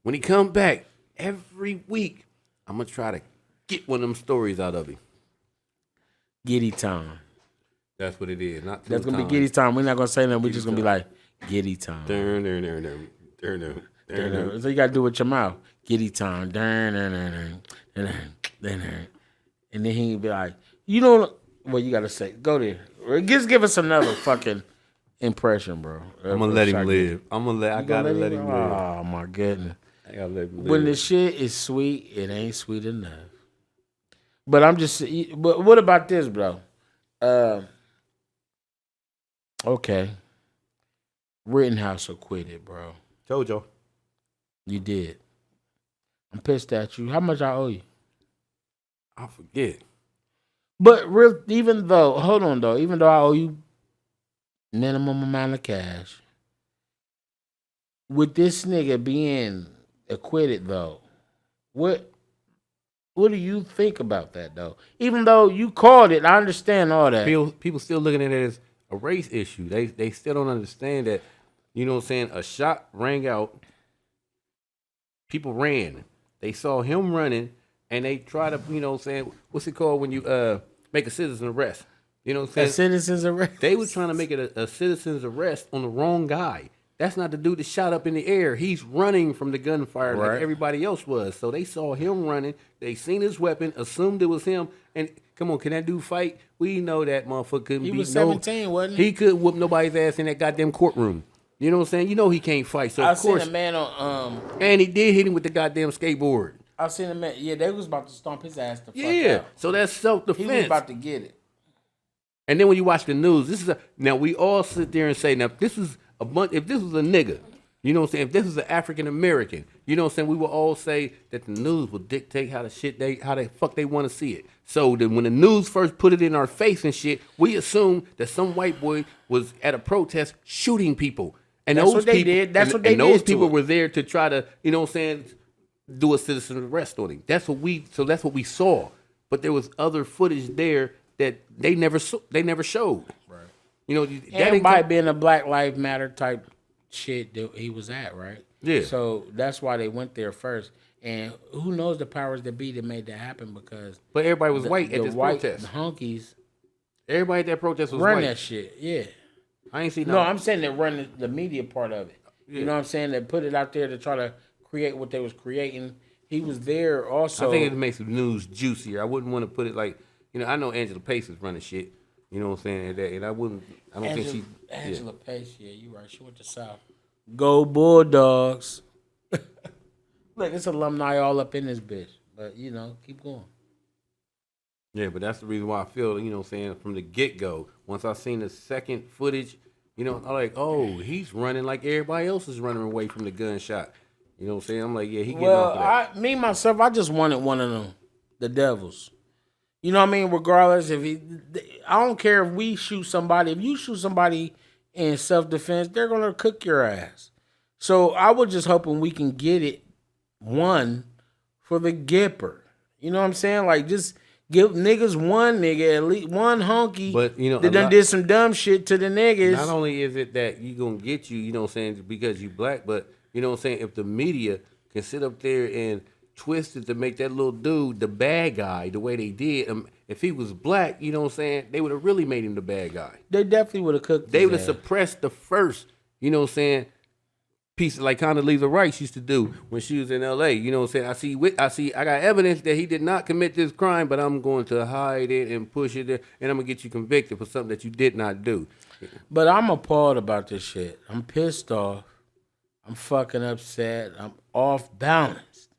When he come back every week, I'm gonna try to get one of them stories out of him. Giddy time. That's what it is. Not That's gonna be Giddy time. We're not gonna say nothing. We're just gonna be like Giddy time. So you gotta do it with your mouth. Giddy time. And then he be like, you know, well, you gotta say, go there. Just give us another fucking impression, bro. I'm gonna let him live. I gotta let him live. Oh my goodness. I gotta let him live. When the shit is sweet, it ain't sweet enough. But I'm just. But what about this, bro? Okay. Rittenhouse acquitted, bro. Told y'all. You did. I'm pissed at you. How much I owe you? I forget. But even though I owe you minimum amount of cash, with this nigga being acquitted though, what do you think about that though? Even though you called it, I understand all that. People still looking at it as a race issue. They still don't understand that, you know what I'm saying? A shot rang out. People ran. They saw him running, and they try to, you know what I'm saying? What's it called when you make a citizen arrest? You know what I'm saying? A citizen's arrest. They was trying to make it a citizen's arrest on the wrong guy. That's not the dude that shot up in the air. He's running from the gunfire Right. like everybody else was. So they saw him running. They seen his weapon, assumed it was him. And come on, can that dude fight? We know that motherfucker couldn't He beat was 17, wasn't he? He couldn't whoop nobody's ass in that goddamn courtroom. You know what I'm saying? You know he can't fight. So I of course, seen a man on and he did hit him with the goddamn skateboard. I seen a man. Yeah, they was about to stomp his ass the fuck Yeah. out. So that's He was self-defense. about to get it. And then when you watch the news, now we all sit there and say, now if this was a nigga, you know what I'm saying? If this was an African American, you know what I'm saying? We will all say that the news will dictate how the fuck they want to see it. So then when the news first put it in our face and shit, we assume that some white boy was at a protest shooting people. And That's what they did. That's what they and those did to people it. were there to try to, you know what I'm saying, do a citizen arrest on him. That's what we saw. But there was other footage there that they never showed. Right. You know, And by being a Black Lives Matter type shit that he was at, right? Yeah. So that's why they went there first. And who knows the powers that be that made that happen, because But everybody was white at this protest. The honkies Everybody at that protest was run white. that shit. Yeah. I ain't seen No, I'm saying they run the media part of it. Yeah. You know what I'm saying? They put it out there to try to create what they was creating. He was there also. I think it makes the news juicier. I wouldn't want to put it like, you know, I know Angela Pace is running shit. You know what I'm saying? And I don't think she. Angela Pace, yeah, you right. She went to South. Go Bulldogs. Look, it's alumni all up in this bitch. But, you know, keep going. Yeah, but that's the reason why I feel, you know what I'm saying, from the get-go, once I seen the second footage, you know, I'm like, oh, he's running like everybody else is running away from the gunshot. You know what I'm saying? I'm like, yeah, he getting off of that. Myself, I just wanted one of them, the Devils. You know what I mean? Regardless, I don't care if we shoot somebody. If you shoot somebody in self-defense, they're going to cook your ass. So I was just hoping we can get it one for the Gipper. You know what I'm saying? Like, just Give niggas one nigga, at least one honky But, you know, that done did some dumb shit to the niggas. Not only is it that you gonna get you, you know what I'm saying, because you black, but you know what I'm saying, if the media can sit up there and twist it to make that little dude the bad guy the way they did, if he was black, you know what I'm saying, they would have really made him the bad guy. They definitely would have cooked. They would have suppressed the first, you know what I'm saying, piece like Condoleezza Rice used to do when she was in LA. You know what I'm saying? I got evidence that he did not commit this crime, but I'm going to hide it and push it there, and I'm gonna get you convicted for something that you did not do. But I'm appalled about this shit. I'm pissed off. I'm fucking upset. I'm off balance.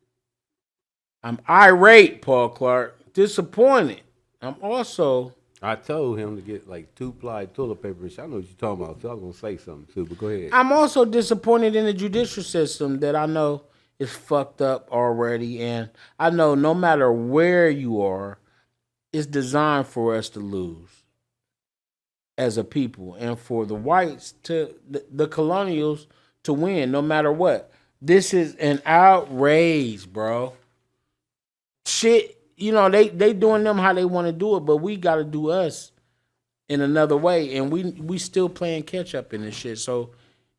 I'm irate, Paul Clark. Disappointed. I'm also. I told him to get like 2-ply toilet paper. I know what you're talking about, so I was gonna say something too. But go ahead. I'm also disappointed in the judicial system that I know is fucked up already, and I know no matter where you are, it's designed for us to lose as a people, and for the whites to the colonials to win, no matter what. This is an outrage, bro. Shit, you know, they doing them how they want to do it, but we got to do us in another way, and we still playing catch up in this shit. So,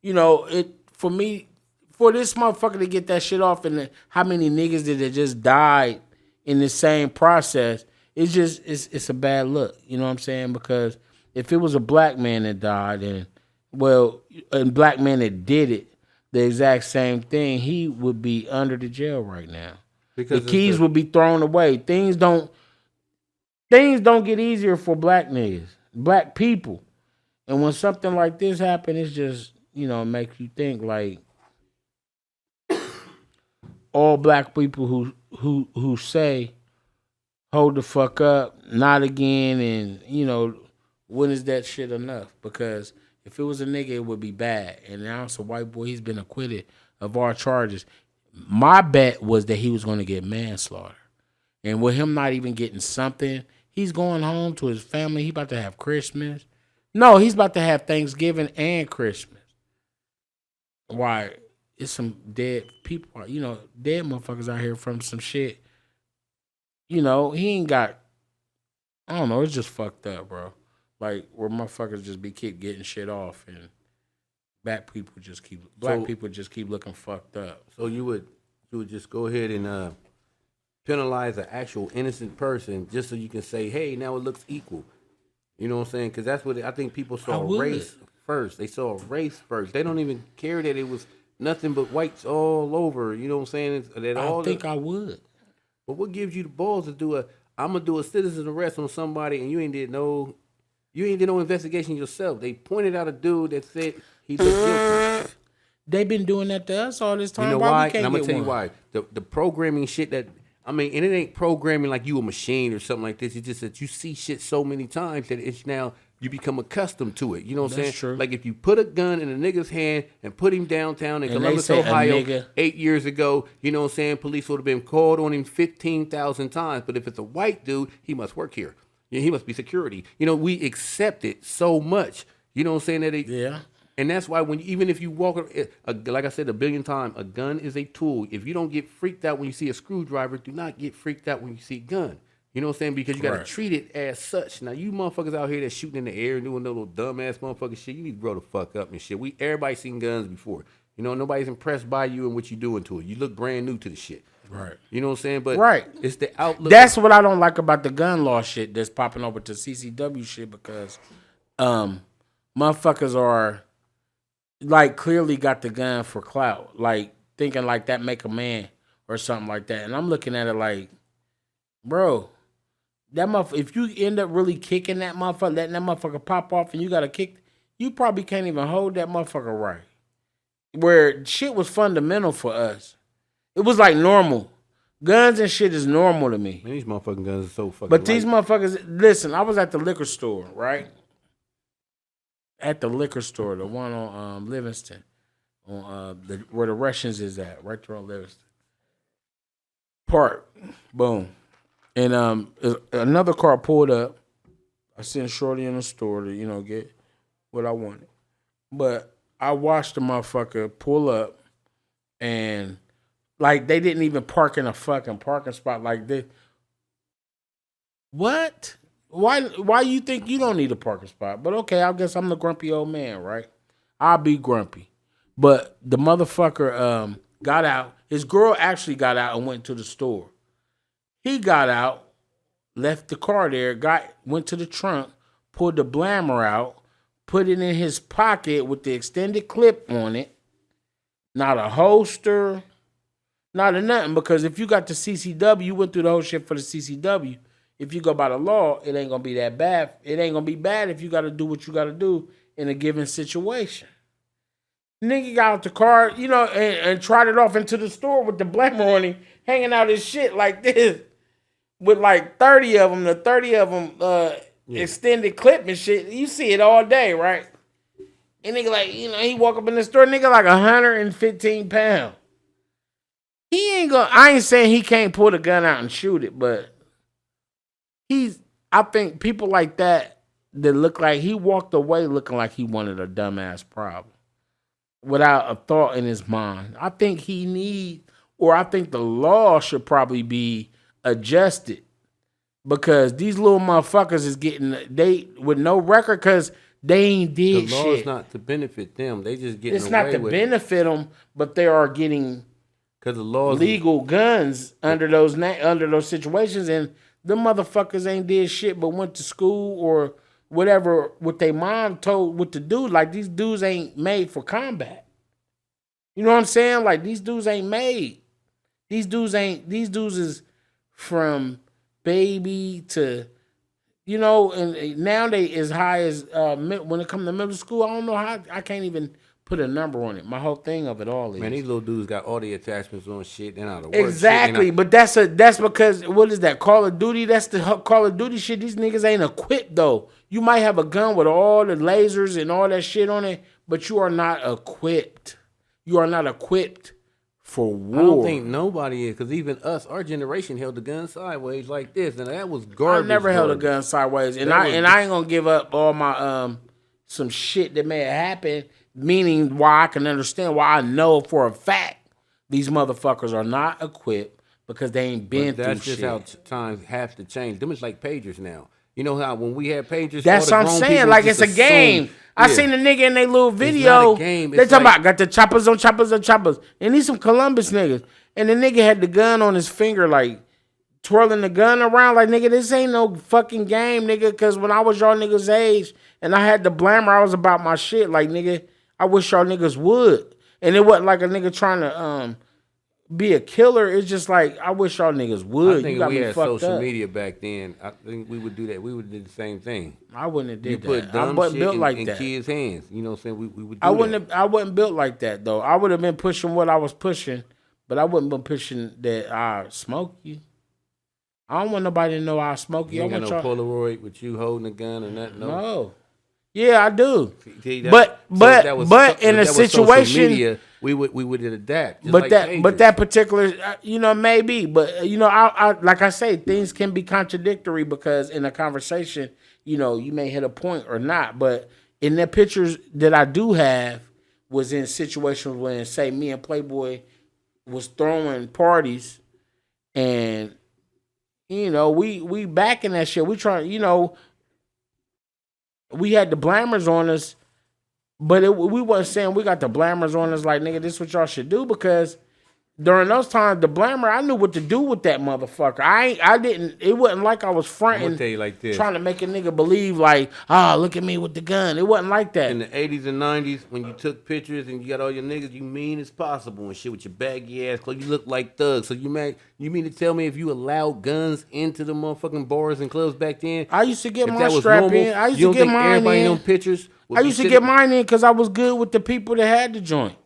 you know, it for me, for this motherfucker to get that shit off, and how many niggas did it just died in the same process? It's just it's a bad look. You know what I'm saying? Because if it was a black man that died, and a black man that did it, the exact same thing, he would be under the jail right now. Because the keys would be thrown away. Things don't get easier for black niggas, black people. And when something like this happens, it's just, you know, makes you think like all black people who say, hold the fuck up, not again, and, you know, when is that shit enough? Because if it was a nigga, it would be bad. And now it's a white boy, he's been acquitted of all charges. My bet was that he was going to get manslaughter. And with him not even getting something, he's going home to his family. He about to have Christmas. No, he's about to have Thanksgiving and Christmas. Why? It's some dead people, you know, dead motherfuckers out here from some shit. You know, he ain't got, I don't know, it's just fucked up, bro. Like, where motherfuckers just keep getting shit off, and black people just keep looking fucked up. So you would just go ahead and penalize an actual innocent person just so you can say, hey, now it looks equal. You know what I'm saying? Because that's what I think people saw race first. They saw race first. They don't even care that it was nothing but whites all over. You know what I'm saying? I would. But what gives you the balls to do I'm gonna do a citizen arrest on somebody and you ain't did no investigation yourself? They pointed out a dude that said he looked guilty. They've been doing that to us all this time. You know why? And I'm gonna tell you why. The programming shit that, I mean, and it ain't programming like you a machine or something like this. It's just that you see shit so many times that it's now you become accustomed to it. You know what I'm saying? True. Like if you put a gun in a nigga's hand and put him downtown in Columbus, Ohio, 8 years ago, you know what I'm saying? Police would have been called on him 15,000 times. But if it's a white dude, he must work here. He must be security. You know, we accept it so much. You know what I'm saying? Yeah. And that's why even if you walk, like I said a billion times, a gun is a tool. If you don't get freaked out when you see a screwdriver, do not get freaked out when you see a gun. You know what I'm saying? Because you got to treat it as such. Now, you motherfuckers out here that's shooting in the air and doing that little dumbass motherfucking shit, you need to grow the fuck up and shit. Everybody's seen guns before. You know, nobody's impressed by you and what you doing to it. You look brand new to the shit. Right. You know what I'm saying? But it's the outlook. That's what I don't like about the gun law shit that's popping over to CCW shit, because motherfuckers are like clearly got the gun for clout, like thinking like that make a man or something like that. And I'm looking at it like, bro, that motherfucker, if you end up really kicking that motherfucker, letting that motherfucker pop off and you got to kick, you probably can't even hold that motherfucker right. Where shit was fundamental for us. It was like normal. Guns and shit is normal to me. Man, these motherfucking guns are so fucking But these motherfuckers, listen, I was at the liquor store, right? At the liquor store, the one on Livingston, on where the Russians is at, right there on Livingston Park. Boom. And another car pulled up. I sent Shorty in the store to, you know, get what I wanted. But I watched the motherfucker pull up, and like they didn't even park in a fucking parking spot like this. What? Why you think you don't need a parking spot? But okay, I guess I'm the grumpy old man, right? I'll be grumpy. But the motherfucker got out. His girl actually got out and went to the store. He got out, left the car there, went to the trunk, pulled the blammer out, put it in his pocket with the extended clip on it. Not a holster, not a nothing. Because if you got the CCW, you went through the whole shit for the CCW. If you go by the law, it ain't gonna be that bad. It ain't gonna be bad if you gotta do what you gotta do in a given situation. Nigga got out the car, and tried it off into the store with the blammer on him, hanging out his shit like this, with like 30 of them, extended clip and shit. You see it all day, right? And nigga like, he walk up in the store, nigga like 115 pounds. He ain't gonna, I ain't saying he can't pull the gun out and shoot it, but I think people like that look like he walked away looking like he wanted a dumbass problem without a thought in his mind. I think I think the law should probably be adjusted because these little motherfuckers is getting, with no record because they ain't did shit. The law is not to benefit them. They just getting away with it. It's not to benefit them, but they are getting because the law legal guns under those situations, and them motherfuckers ain't did shit but went to school or whatever what they mom told what to do. Like these dudes ain't made for combat. You know what I'm saying? Like these dudes ain't made. These dudes is from baby to, and now they as high as when it comes to middle school. I don't know how, I can't even put a number on it. My whole thing of it all is, man, these little dudes got all the attachments on shit. They're not to work. Exactly, but that's because what is that? Call of Duty. That's the Call of Duty shit. These niggas ain't equipped though. You might have a gun with all the lasers and all that shit on it, but you are not equipped. You are not equipped for war. I don't think nobody is, because even us, our generation held the gun sideways like this, and that was garbage. I never held a gun sideways, and I ain't gonna give up all my some shit that may have happened. Meaning why I can understand why I know for a fact these motherfuckers are not equipped because they ain't been through shit. That's just how times have to change. Them is like pagers now. You know how when we had pagers, that's what I'm saying. Like it's a game. I seen a nigga in their little video. It's not a game. They talking about got the choppers on choppers on choppers. And these some Columbus niggas. And the nigga had the gun on his finger, like twirling the gun around. Like, nigga, this ain't no fucking game, nigga. Because when I was y'all niggas' age and I had the blammer, I was about my shit. Like, nigga, I wish y'all niggas would. And it wasn't like a nigga trying to be a killer. It's just like, I wish y'all niggas would. I think you got if we me had fucked social up. media back then, I think we would do that. We would do the same thing. I wouldn't have did you that. put dumb I wasn't shit built like in that. kids' hands. You know what I'm saying? We would do that. I wasn't built like that, though. I would have been pushing what I was pushing, but I wouldn't been pushing that I smoke you. I don't want nobody to know I smoke you. You ain't I got want no y'all... Polaroid with you holding a gun or nothing? No. Yeah, I do. See, but in a situation, media, we would adapt. But that particular, maybe. But I like I say, things can be contradictory because in a conversation, you may hit a point or not. But in the pictures that I do have was in situations when, say, me and Playboy was throwing parties, and we backing that shit. We trying, we had the blammers on us, but we wasn't saying we got the blammers on us like, nigga, this is what y'all should do, because during those times, the blammer, I knew what to do with that motherfucker. It wasn't like I was fronting, I'm gonna tell you like this, trying to make a nigga believe like, look at me with the gun. It wasn't like that. In the 80s and 90s, when you took pictures and you got all your niggas, you mean as possible and shit with your baggy ass clothes, you look like thugs. So you mean to tell me if you allowed guns into the motherfucking bars and clubs back then? I used to get my strap in. I used to get mine in. In pictures I used to get mine in because I was good with the people that had the joint.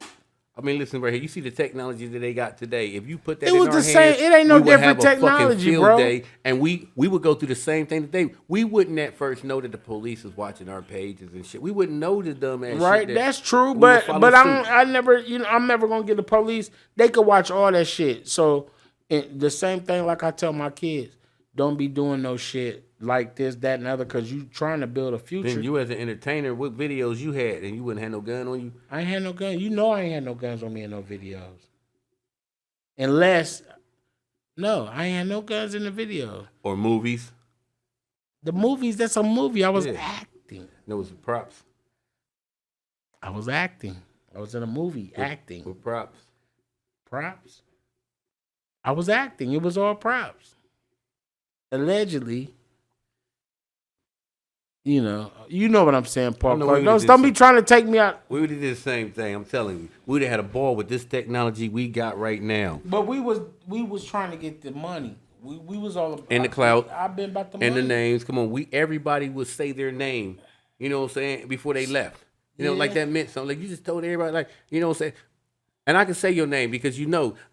I mean, listen right here. You see the technology that they got today. If you put that it in was our the same. hands, it ain't no we would different have a technology, field bro. Day, and we would go through the same thing today. We wouldn't at first know that the police was watching our pages and shit. We wouldn't know the dumb ass right, shit. That's true. But I'm never gonna get the police. They could watch all that shit. So the same thing, like I tell my kids, don't be doing no shit like this, that, and other, because you trying to build a future. Then you as an entertainer, what videos you had, and you wouldn't have no gun on you? I ain't had no gun. I ain't had no guns on me in no videos. Unless, no, I ain't had no guns in the video. Or movies? The movies, that's a movie. I was Yeah. acting. No, it was props. I was acting. I was in a movie acting. With props. Props. I was acting. It was all props. Allegedly. You know what I'm saying, Paul know Clark. we would've Don't did be trying to take me out. We would have did the same thing. I'm telling you, we would have had a ball with this technology we got right now. But we was trying to get the money. We was all about And the clout. I've been about the And money. the names. Come on, everybody would say their name. You know what I'm saying? Before they left. You know, like Yeah. that meant something. Like you just told everybody, like, you know what I'm saying? And I can say your name because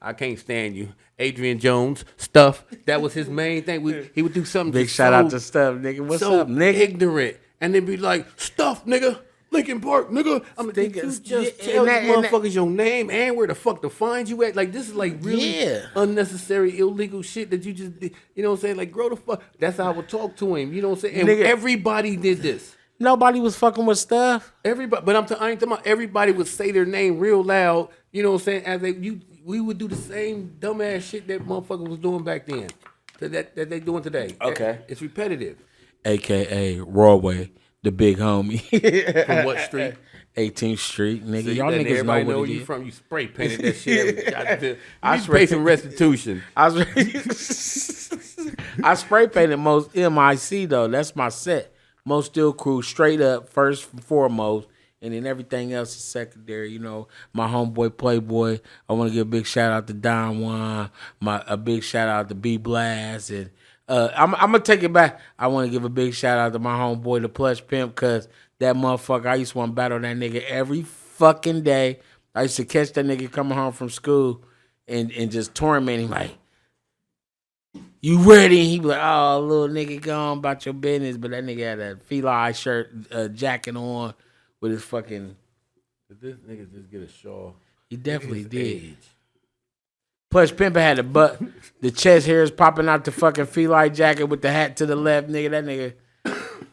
I can't stand you. Adrian Jones, Stuff. That was his main thing. He would do something. Big just shout so, out to Stuff, nigga. What's so up, nigga? ignorant. And then be like, Stuff, nigga. Lincoln Park, nigga. I'm like, you just tell these motherfuckers your name and where the fuck to find you at. Like, this is like really unnecessary, illegal shit that you just did. You know what I'm saying? Like, grow the fuck. That's how I would talk to him. You know what I'm saying? And Nigga. everybody did this. Nobody was fucking with Stuff. Everybody, but I ain't talking about everybody would say their name real loud. You know what I'm saying? We would do the same dumbass shit that motherfucker was doing back then. That they doing today. Okay. It's repetitive. AKA Rawway, the big homie. From what street? 18th Street, nigga. So y'all letting niggas know everybody what know it where you is. from. You spray painted that shit. I spray- pay some restitution. I spray painted most MIC though. That's my set. Most Steel Crew, straight up, first and foremost, and then everything else is secondary. You know, my homeboy Playboy. I want to give a big shout out to Don Juan. A big shout out to B Blast, and I'm gonna take it back. I want to give a big shout out to my homeboy the Plush Pimp, cause that motherfucker. I used to want to battle that nigga every fucking day. I used to catch that nigga coming home from school and just torment him like, you ready? And he be like, oh, little nigga, go on about your business. But that nigga had a feline shirt, jacket on with his fucking. Did this nigga just get a shawl? He definitely His did. age. Plus, Pimper had the chest hairs popping out the fucking feline jacket with the hat to the left, nigga. That nigga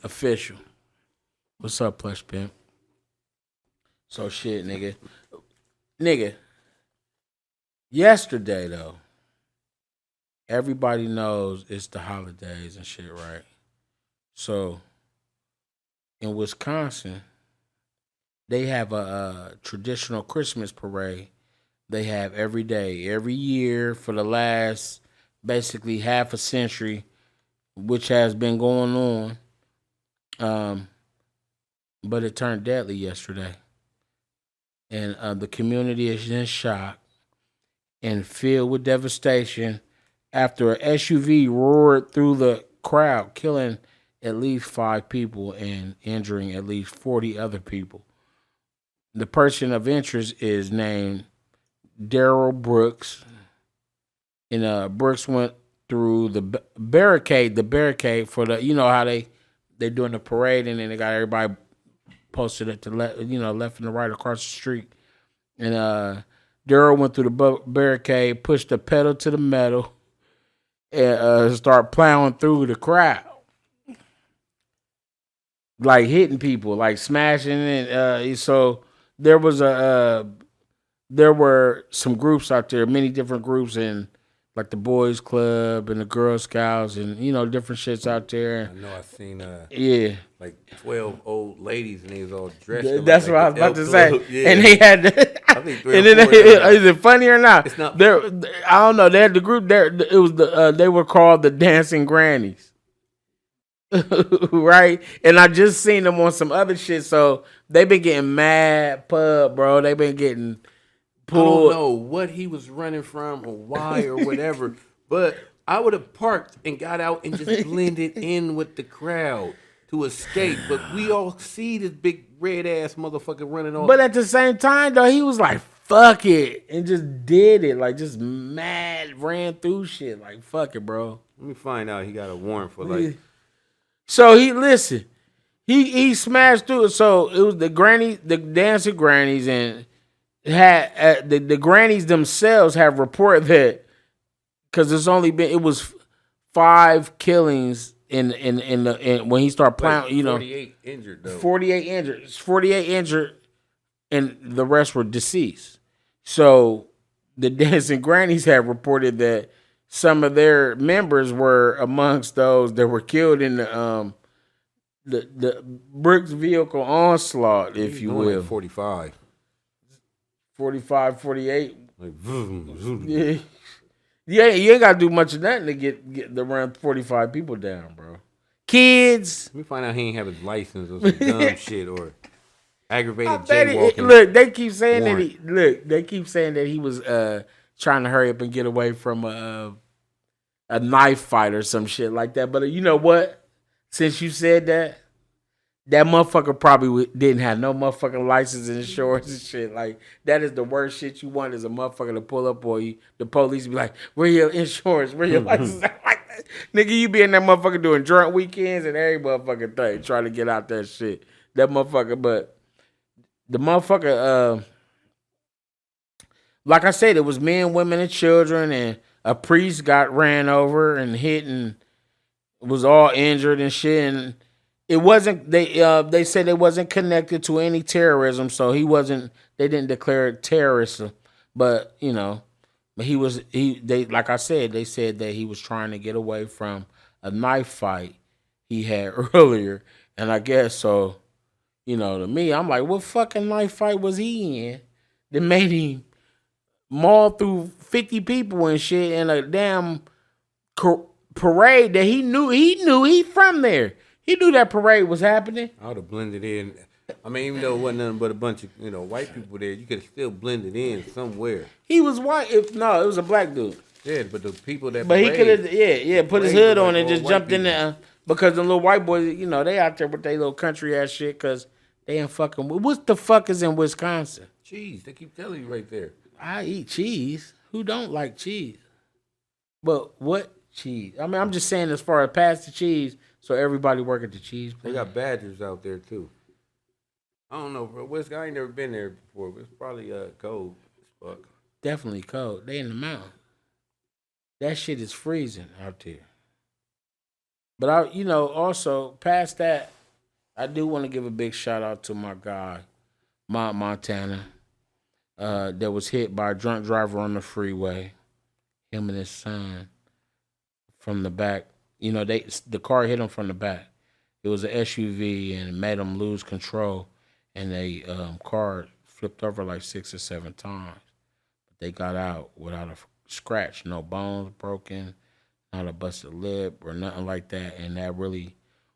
official. What's up, Plush Pimp? So shit, nigga. Nigga. Yesterday, though. Everybody knows it's the holidays and shit, right? So, in Wisconsin, they have a traditional Christmas parade. They have every day, every year for the last basically half a century, which has been going on. But it turned deadly yesterday. And the community is in shock and filled with devastation after an SUV roared through the crowd, killing at least 5 people and injuring at least 40 other people. The person of interest is named Darrell Brooks. And Brooks went through the barricade for the, you know how they're doing the parade and then they got everybody posted at the left and the right across the street. And Darrell went through the barricade, pushed the pedal to the metal, and start plowing through the crowd, like hitting people, like smashing. And so there were some groups out there, many different groups, and like the Boys Club and the Girl Scouts, and different shits out there. I know I seen like 12 old ladies and they was all dressed. That's what I was about to say. Yeah. And they had, I think 3 or and then 4 of them. is it funny or not? It's not. I don't know. They had the group there. It was they were called the Dancing Grannies, right? And I just seen them on some other shit. So they been getting mad pub, bro. They been getting pulled. I don't know what he was running from or why or whatever, but I would have parked and got out and just blended in with the crowd to escape. But we all see this big red ass motherfucker running off. But at the same time, though, he was like, fuck it. And just did it. Like, just mad, ran through shit. Like, fuck it, bro. Let me find out he got a warrant for like. So he smashed through it. So it was the dancing grannies, and had the grannies themselves have reported that, because it was 5 killings in when he started plowing, 48 injured though. 48 injured, and the rest were deceased. So the dancing grannies have reported that some of their members were amongst those that were killed in the Brooks vehicle onslaught, if you will. Like 45. 45, 48. Like, vroom, vroom. Yeah. Yeah, you ain't got to do much of nothing to get the run 45 people down, bro. Kids. We find out he ain't have his license or some dumb shit or aggravated Look, jaywalking. they keep saying warrant. they keep saying that he was trying to hurry up and get away from a knife fight or some shit like that. But you know what? Since you said that motherfucker probably didn't have no motherfucking license and insurance and shit. Like, that is the worst shit you want is a motherfucker to pull up on you. The police be like, where your insurance? Where your license? Like that. Nigga, you be in that motherfucker doing drunk weekends and every motherfucking thing trying to get out that shit. That motherfucker, but the motherfucker, like I said, it was men, women, and children, and a priest got ran over and hit and was all injured and shit. And it wasn't, they said it wasn't connected to any terrorism, so he wasn't, they didn't declare it terrorism. But, you know, but they like I said, they said that he was trying to get away from a knife fight he had earlier. And I guess so, you know, to me, I'm like, what fucking knife fight was he in that made him maul through 50 people and shit in a damn parade that he knew he from there. He knew that parade was happening. I would have blended in. I mean, even though it wasn't nothing but a bunch of, white people there, you could have still blended in somewhere. He was white. No, it was a black dude. Yeah, but the people that But parade, he could have, put his hood on and just jumped in people. there. Because the little white boys, they out there with their little country ass shit because they ain't fucking. What the fuck is in Wisconsin? Cheese. They keep telling you right there. I eat cheese. Who don't like cheese? But what cheese? I mean, I'm just saying as far as past the cheese, so everybody work at the cheese They place. got badgers out there too. I don't know, bro. Wisconsin, I ain't never been there before, but it's probably cold as fuck. Definitely cold. They in the mountain. That shit is freezing out there. But also past that, I do want to give a big shout out to my guy, Montana, that was hit by a drunk driver on the freeway. Him and his son from the back. The car hit him from the back. It was an SUV and it made him lose control. And they car flipped over like 6 or 7 times. But they got out without a scratch, no bones broken, not a busted lip or nothing like that. And that really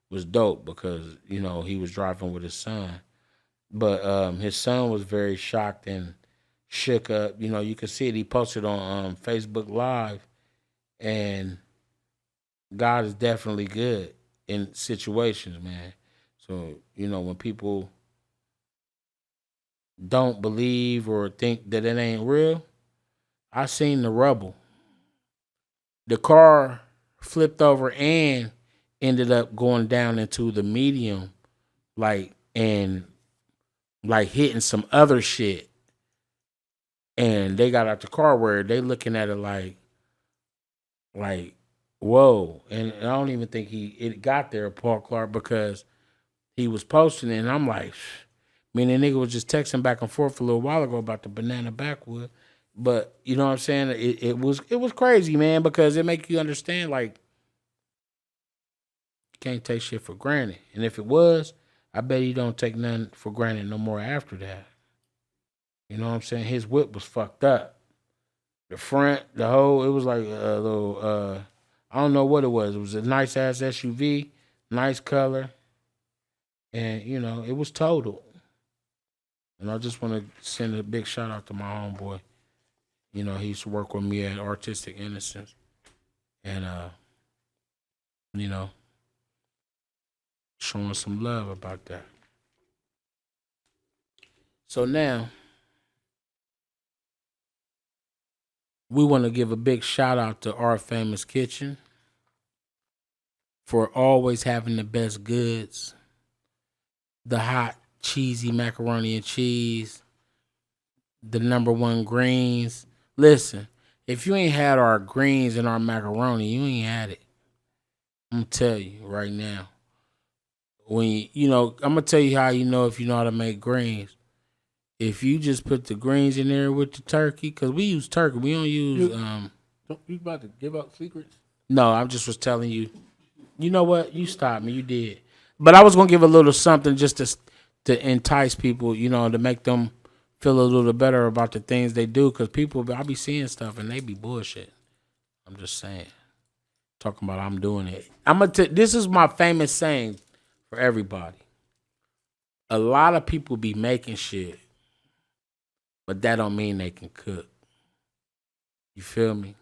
was dope because, he was driving with his son. But his son was very shocked and shook up. You could see it. He posted on Facebook Live. And God is definitely good in situations, man. So, when people don't believe or think that it ain't real, I seen the rubble. The car flipped over and ended up going down into the medium, and hitting some other shit. And they got out the car where they looking at it like, whoa. And I don't even think it got there, Paul Clark, because he was posting it, and I'm like, the nigga was just texting back and forth a little while ago about the banana backwood. But you know what I'm saying? It was crazy, man, because it make you understand, like, you can't take shit for granted. And if it was, I bet he don't take nothing for granted no more after that. You know what I'm saying? His whip was fucked up. The front, it was like a little, I don't know what it was. It was a nice ass SUV, nice color. And, it was totaled. And I just want to send a big shout out to my homeboy. He used to work with me at Artistic Innocence. And, showing some love about that. So now, we want to give a big shout out to Our Famous Kitchen for always having the best goods. The hot, cheesy macaroni and cheese, the #1 greens. Listen, if you ain't had our greens and our macaroni, you ain't had it. I'm gonna tell you right now. When I'm gonna tell you how you know if you know how to make greens. If you just put the greens in there with the turkey, because we use turkey, we don't use Don't you about to give out secrets? No, I just was telling you. You know what? You stopped me. You did. But I was gonna give a little something just to entice people. You know, to make them feel a little better about the things they do. Because people, I be seeing stuff and they be bullshit. I'm just saying. Talking about I'm doing it. This is my famous saying for everybody. A lot of people be making shit, but that don't mean they can cook. You feel me?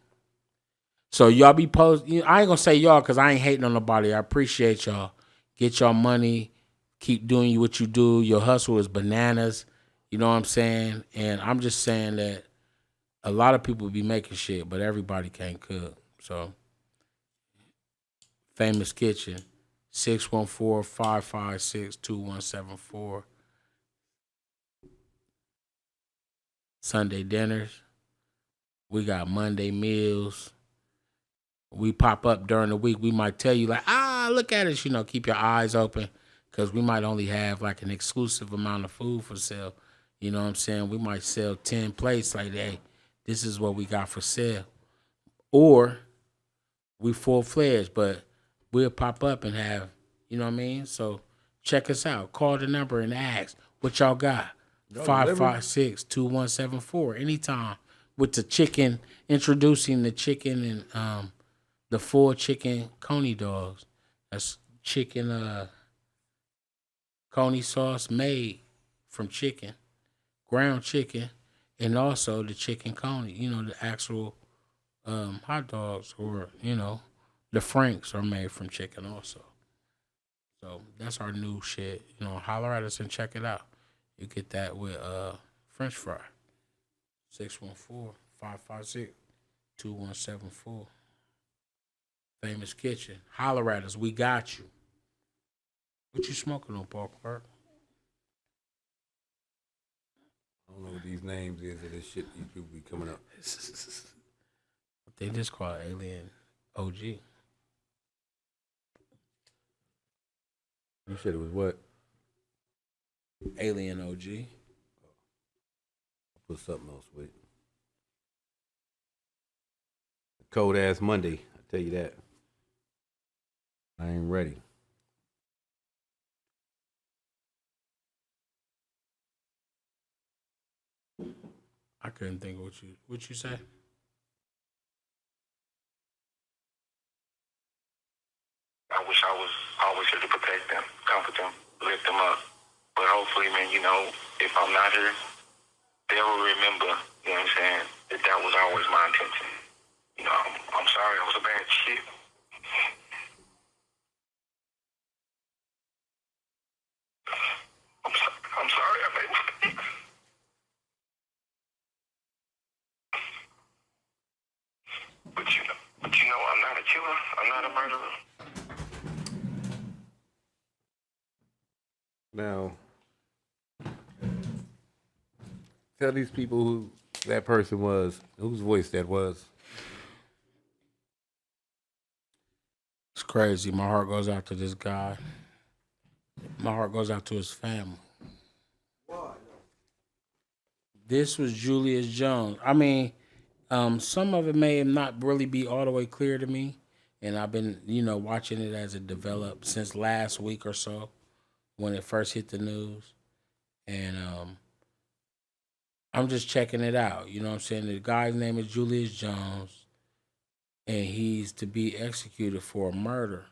So y'all be posting. I ain't gonna say y'all because I ain't hating on nobody. I appreciate y'all. Get y'all money. Keep doing what you do. Your hustle is bananas. You know what I'm saying? And I'm just saying that a lot of people be making shit, but everybody can't cook. So, Famous Kitchen, 614-556-2174. Sunday dinners. We got Monday meals. We pop up during the week. We might tell you like, look at us. You know, keep your eyes open because we might only have like an exclusive amount of food for sale. You know what I'm saying? We might sell 10 plates like, hey, this is what we got for sale. Or we full-fledged, but we'll pop up and have, you know what I mean? So check us out. Call the number and ask what y'all got. 556-2174 anytime with the chicken, introducing the chicken and the full chicken coney dogs. That's chicken coney sauce made from chicken, ground chicken, and also the chicken coney. You know, the actual hot dogs or, you know, the Franks are made from chicken also. So that's our new shit. You know, holler at us and check it out. You get that with French fry. 614-556-2174. Famous Kitchen. Holler at us. We got you. What you smoking on, Paul Clark? I don't know what these names is of this shit these people be coming up. They just call it Alien OG. You said it was what? Alien OG. I'll put something else with it. Cold ass Monday, I tell you that. I ain't ready. I couldn't think of what you say. I wish I was always here to protect them, comfort them, lift them up. But hopefully, man, you know, if I'm not here, they will remember, you know what I'm saying, that was always my intention. You know, I'm sorry, I was a bad shit. I'm sorry I made mistakes. But you know, I'm not a killer. I'm not a murderer. Now, tell these people who that person was, whose voice that was. It's crazy. My heart goes out to this guy. My heart goes out to his family. This was Julius Jones. I mean, some of it may not really be all the way clear to me, and I've been, you know, watching it as it developed since last week or so when it first hit the news, and I'm just checking it out. You know what I'm saying? The guy's name is Julius Jones, and he's to be executed for a murder.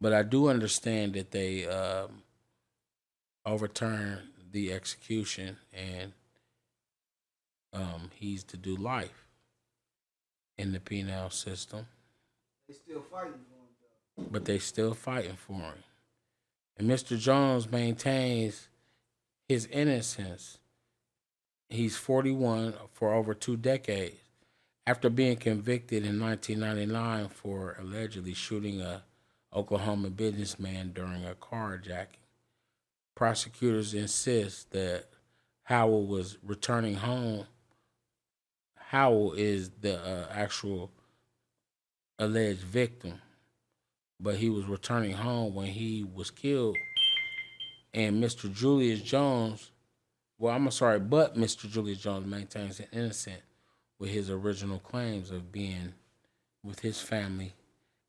But I do understand that they overturned the execution, and he's to do life in the penal system. They still fighting for him, though. But they still fighting for him. And Mr. Jones maintains his innocence. He's 41 for over 2 decades. After being convicted in 1999 for allegedly shooting a Oklahoma businessman during a carjacking, prosecutors insist that Howell was returning home. Howell is the actual alleged victim, but he was returning home when he was killed. And Mr. Julius Jones, but Mr. Julius Jones maintains an innocent with his original claims of being with his family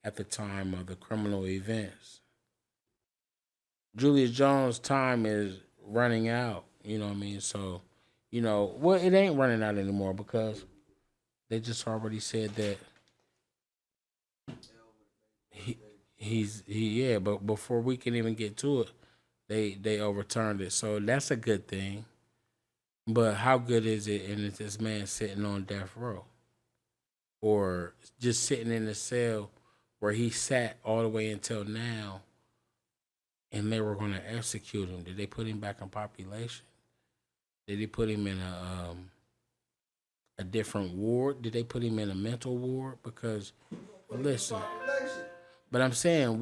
at the time of the criminal events. Julius Jones' time is running out. You know what I mean? So, well, it ain't running out anymore because they just already said that yeah. But before we can even get to it, they overturned it. So that's a good thing. But how good is it? And is this man sitting on death row, or just sitting in the cell where he sat all the way until now, and they were going to execute him? Did they put him back in population? Did they put him in a different ward? Did they put him in a mental ward? Because listen, but I'm saying,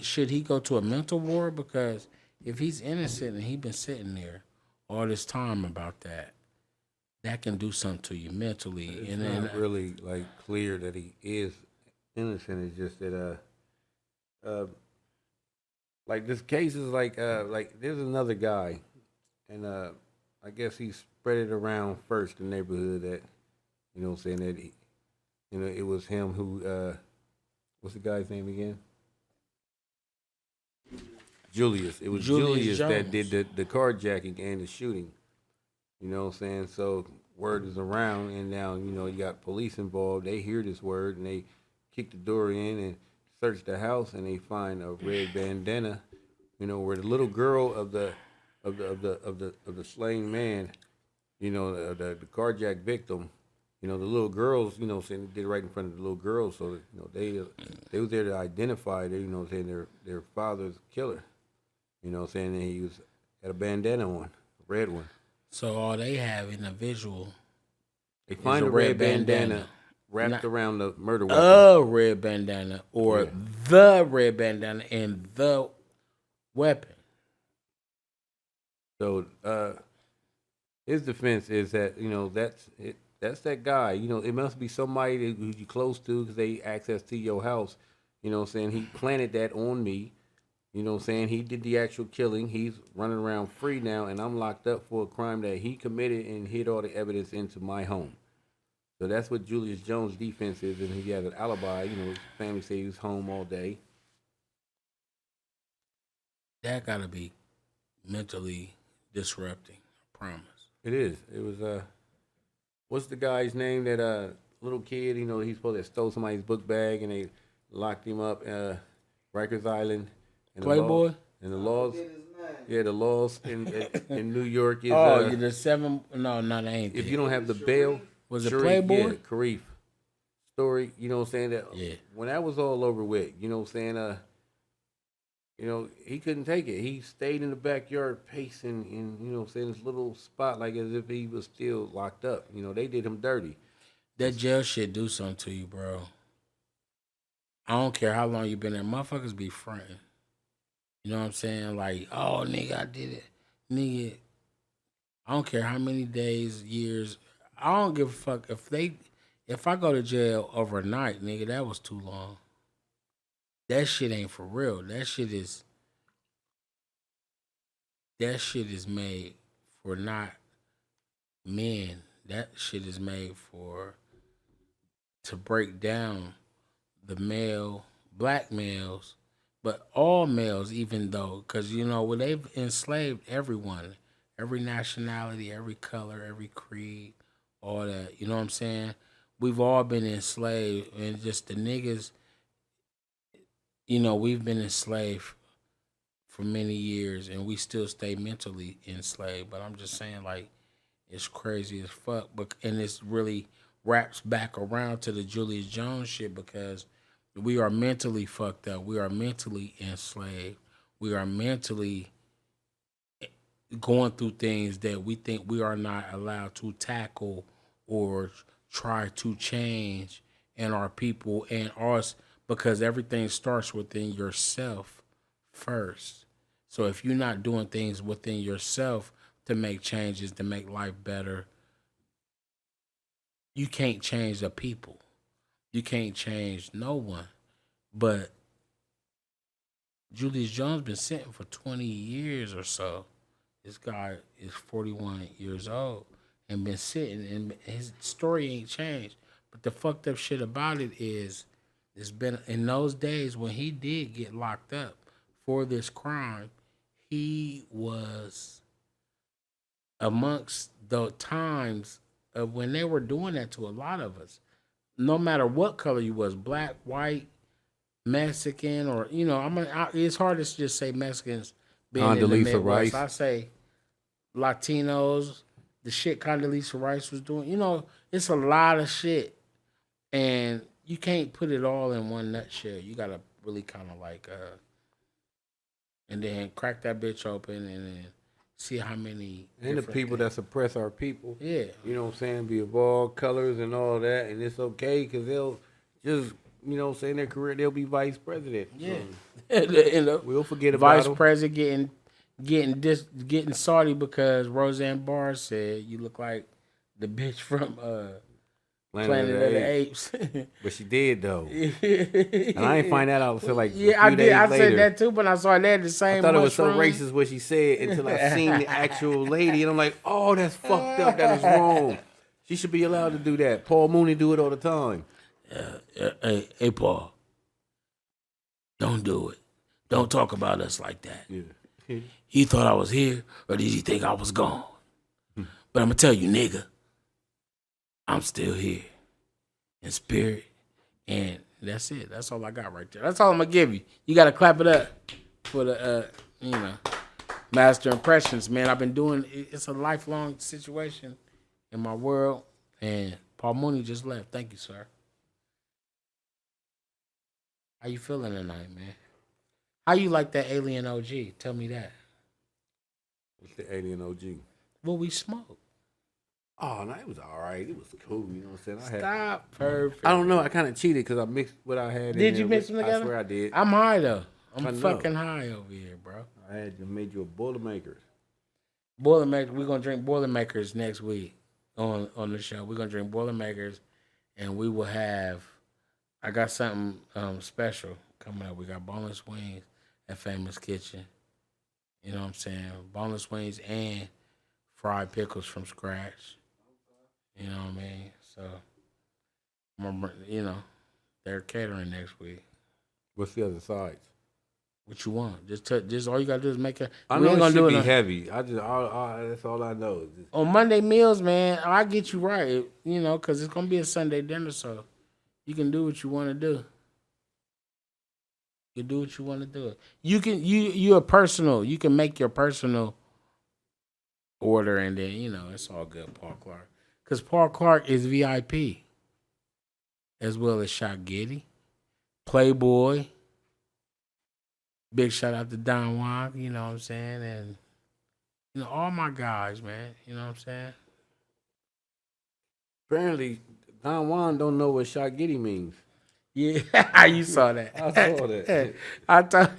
should he go to a mental ward? Because if he's innocent and he's been sitting there all this time about that can do something to you mentally. It's and not then really like clear that he is innocent. It's just that like this case is like there's another guy, and I guess he spread it around first in the neighborhood that saying that it was him who what's the guy's name again? Julius. It was Julius that did the carjacking and the shooting. You know what I'm saying? So word is around, and now you got police involved. They hear this word and they kick the door in and search the house, and they find a red bandana. Where the little girl of the slain man, the carjack victim. The little girls, saying they did it right in front of the little girls, so they was there to identify saying their father's killer. Saying that he was had a bandana on, a red one. So all they have in the visual, they find a red bandana wrapped around the murder weapon. A red bandana or the red bandana and the weapon. So his defense is that that's it. That's that guy. It must be somebody who you close to because they access to your house. Saying he planted that on me. Saying he did the actual killing. He's running around free now, and I'm locked up for a crime that he committed and hid all the evidence into my home. So that's what Julius Jones' defense is, and he has an alibi. His family say he was home all day. That gotta be mentally disrupting. I promise. It is. It was what's the guy's name that little kid? He's supposed to have stole somebody's book bag and they locked him up Rikers Island. And Playboy. The laws. Yeah, the laws in New York is. You're the seven. No, not ain't. If you don't have the bail, was it Playboy? Yeah, Sharif story. You know what I'm saying? That yeah. When that was all over with, you know what I'm saying? He couldn't take it. He stayed in the backyard pacing in this little spot like as if he was still locked up. They did him dirty. That jail shit do something to you, bro. I don't care how long you been there. Motherfuckers be fronting. You know what I'm saying? Like, oh, nigga, I did it. Nigga, I don't care how many days, years. I don't give a fuck if I go to jail overnight, nigga, that was too long. That shit ain't for real. That shit is made for not men. That shit is made to break down the black males, but all males, even though, because when they've enslaved everyone, every nationality, every color, every creed, all that. You know what I'm saying? We've all been enslaved, and just the niggas. We've been enslaved for many years, and we still stay mentally enslaved. But I'm just saying, like, it's crazy as fuck. And it's really wraps back around to the Julius Jones shit because we are mentally fucked up. We are mentally enslaved. We are mentally going through things that we think we are not allowed to tackle or try to change in our people and us, because everything starts within yourself first. So if you're not doing things within yourself to make changes, to make life better, you can't change the people. You can't change no one. But Julius Jones been sitting for 20 years or so. This guy is 41 years old and been sitting, and his story ain't changed. But the fucked up shit about it is, it's been in those days when he did get locked up for this crime, he was amongst the times of when they were doing that to a lot of us. No matter what color you was, black, white, Mexican, or it's hard to just say Mexicans being in the Condoleezza Midwest. Rice. I say Latinos, the shit Condoleezza Rice was doing. It's a lot of shit, and you can't put it all in one nutshell. You gotta really kind of and then crack that bitch open, and then see how many. And the people that suppress our people. Yeah. You know what I'm saying? Be of all colors and all that. And it's okay because they'll just, say in their career, they'll be vice president. Yeah. So we'll forget about Vice them. president getting salty because Roseanne Barr said you look like the bitch from Planet of the Apes. But she did, though. And I ain't find that out until like yeah, a few days I later. said that too, but I saw that the same. I thought it was so mushroom. racist what she said until I seen the actual lady, and I'm like, oh, that's fucked up. That is wrong. She should be allowed to do that. Paul Mooney do it all the time. Hey, Paul, don't do it. Don't talk about us like that. Yeah. He thought I was here, or did he think I was gone? But I'm gonna tell you, nigga, I'm still here in spirit, and that's it. That's all I got right there. That's all I'm gonna give you. You gotta clap it up for the master impressions, man. I've been doing. It's a lifelong situation in my world, and Paul Mooney just left. Thank you, sir. How you feeling tonight, man? How you like that Alien OG? Tell me that. What's the Alien OG? What we smoked. Oh, no, it was all right. It was cool. You know what I'm saying? Stop. Perfect. I don't know. I kind of cheated because I mixed what I had. Did you mix them together? I swear I did. I'm high though. I'm I know. fucking high over here, bro. I had made you a Boilermakers. Boilermakers. We're gonna drink Boilermakers next week on the show. We're gonna drink Boilermakers, and we will have. I got something special coming up. We got boneless wings at Famous Kitchen. You know what I'm saying? Boneless wings and fried pickles from scratch. You know what I mean? So, they're catering next week. What's the other sides? What you want? Just all you gotta do is make it. I know it should be heavy. That's all I know. On Monday meals, man, I get you right. Because it's gonna be a Sunday dinner, so you can do what you want to do. You do what you want to do. You're personal. You can make your personal order, and then it's all good, Paul Clark. Because Paul Clark is VIP, as well as Shot Giddy, Playboy. Big shout out to Don Juan, you know what I'm saying? And, all my guys, man, you know what I'm saying? Apparently, Don Juan don't know what Shot Giddy means. Yeah, you saw that. I saw that. I thought...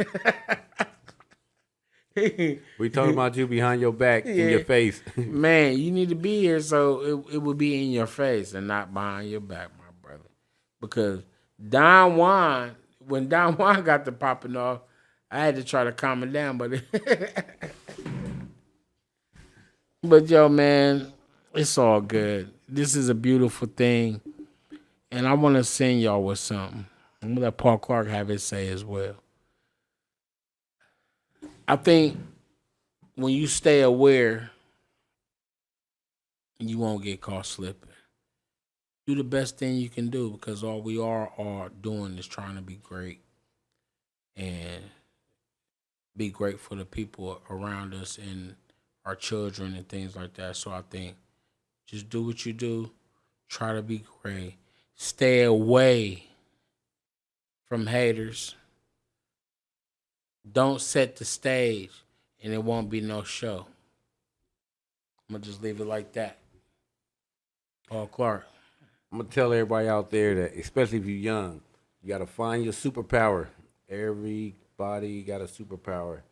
We talking about you behind your back, in your face. Man, you need to be here so it would be in your face and not behind your back, my brother. Because Don Juan, when Don Juan got to popping off, I had to try to calm it down, but yo, man, it's all good. This is a beautiful thing, and I want to send y'all with something. I'm gonna let Paul Clark have his say as well. I think when you stay aware, you won't get caught slipping. Do the best thing you can do, because all we are doing is trying to be great and be great for the people around us and our children and things like that. So I think just do what you do. Try to be great. Stay away from haters. Don't set the stage, and it won't be no show. I'm going to just leave it like that. Paul Clark. I'm going to tell everybody out there that, especially if you're young, you got to find your superpower. Everybody got a superpower.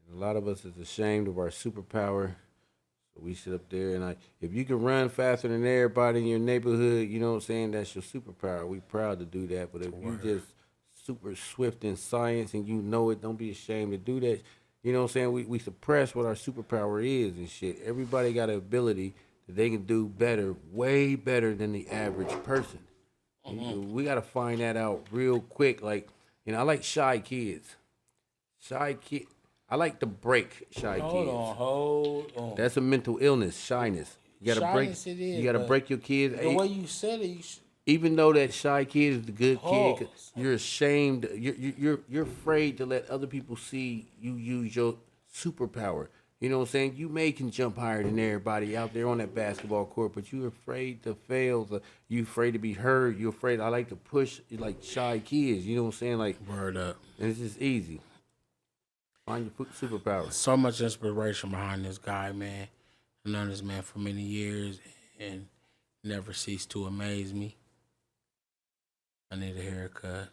And a lot of us is ashamed of our superpower. So we sit up there and if you can run faster than everybody in your neighborhood, you know what I'm saying, that's your superpower. We proud to do that. But if you just super swift in science and you know it, don't be ashamed to do that. You know what I'm saying? We suppress what our superpower is and shit. Everybody got an ability that they can do better, way better than the average person. We got to find that out real quick. Like, I like shy kids. Shy kid. I like to break shy kids. Hold on. That's a mental illness, shyness. You gotta Shyness it is, You gotta but break your kids. The way you said it, Even though that shy kid is the good kid, Pause. you're ashamed. You're afraid to let other people see you use your superpower. You know what I'm saying? You can jump higher than everybody out there on that basketball court, but you're afraid to fail. You're afraid to be hurt. You're afraid. I like to push like shy kids. You know what I'm saying? Like, word up. and it's just easy. Find your superpower. So much inspiration behind this guy, man. I've known this man for many years and never ceased to amaze me. I need a haircut.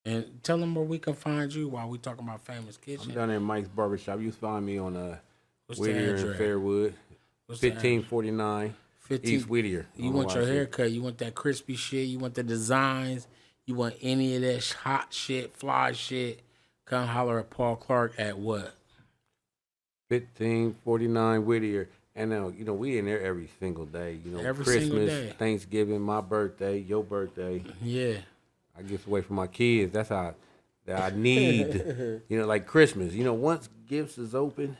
And tell them where we can find you while we talking about Famous Kitchen. I'm down there in Mike's Barbershop. You can find me on What's the Whittier and address? Fairwood. What's the 1549 East Whittier. You want your haircut. You want that crispy shit. You want the designs. You want any of that hot shit, fly shit. Come holler at Paul Clark at what? 1549 Whittier. And we in there every single day. Every Christmas, single day. Thanksgiving, my birthday, your birthday. Yeah. I give away from my kids. That's how that I need. Like Christmas. Once gifts is open,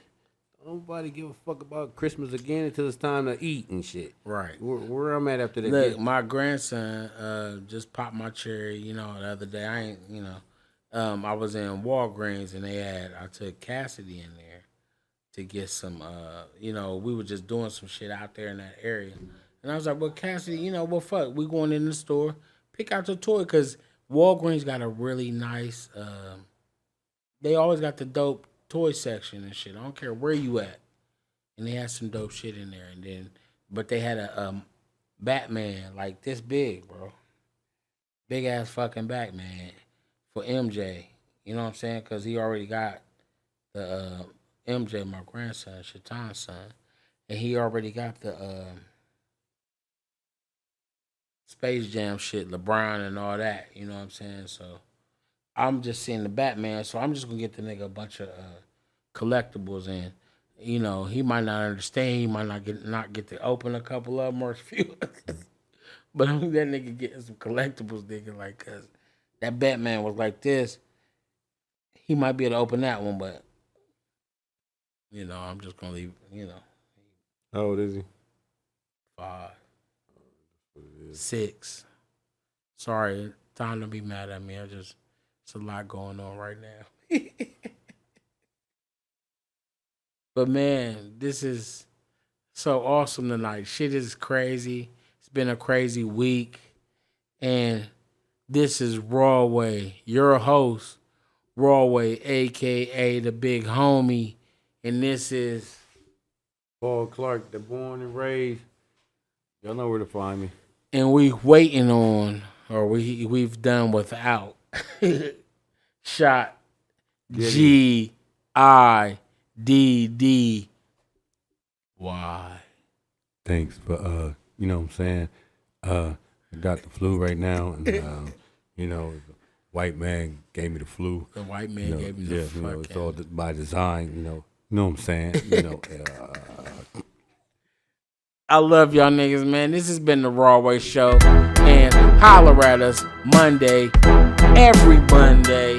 nobody give a fuck about Christmas again until it's time to eat and shit. Right. Where I'm at after that. Look, my grandson just popped my cherry, the other day. I ain't, I was in Walgreens and I took Cassidy in there to get some, we were just doing some shit out there in that area. And I was like, well, Cassidy, well, fuck, we going in the store, pick out your toy, because Walgreens got a really nice, they always got the dope toy section and shit. I don't care where you at. And they had some dope shit in there. But they had a Batman like this big, bro. Big ass fucking Batman for MJ. You know what I'm saying? Because he already got the MJ, my grandson, Shatan's son. And he already got the Space Jam shit, LeBron and all that. You know what I'm saying? So I'm just seeing the Batman. So I'm just going to get the nigga a bunch of collectibles and he might not understand. He might not get to open a couple of them or a few. But I think that nigga getting some collectibles, nigga, like, cause that Batman was like this. He might be able to open that one, but I'm just gonna leave. How old is he? 5, 6. Sorry, time to be mad at me. It's a lot going on right now. But man, this is so awesome tonight. Shit is crazy. It's been a crazy week. And this is Rawway, your host, Rawway, a.k.a. the big homie. And this is Paul Clark, the born and raised. Y'all know where to find me. And we waiting on, or we've done without, Shot Giddy. Thanks for you know what I'm saying? I got the flu right now and the white man gave me the flu. The white man gave me the flu. It's all by design, you know what I'm saying? I love y'all niggas, man. This has been the Rawway Show. And holler at us Monday, every Monday.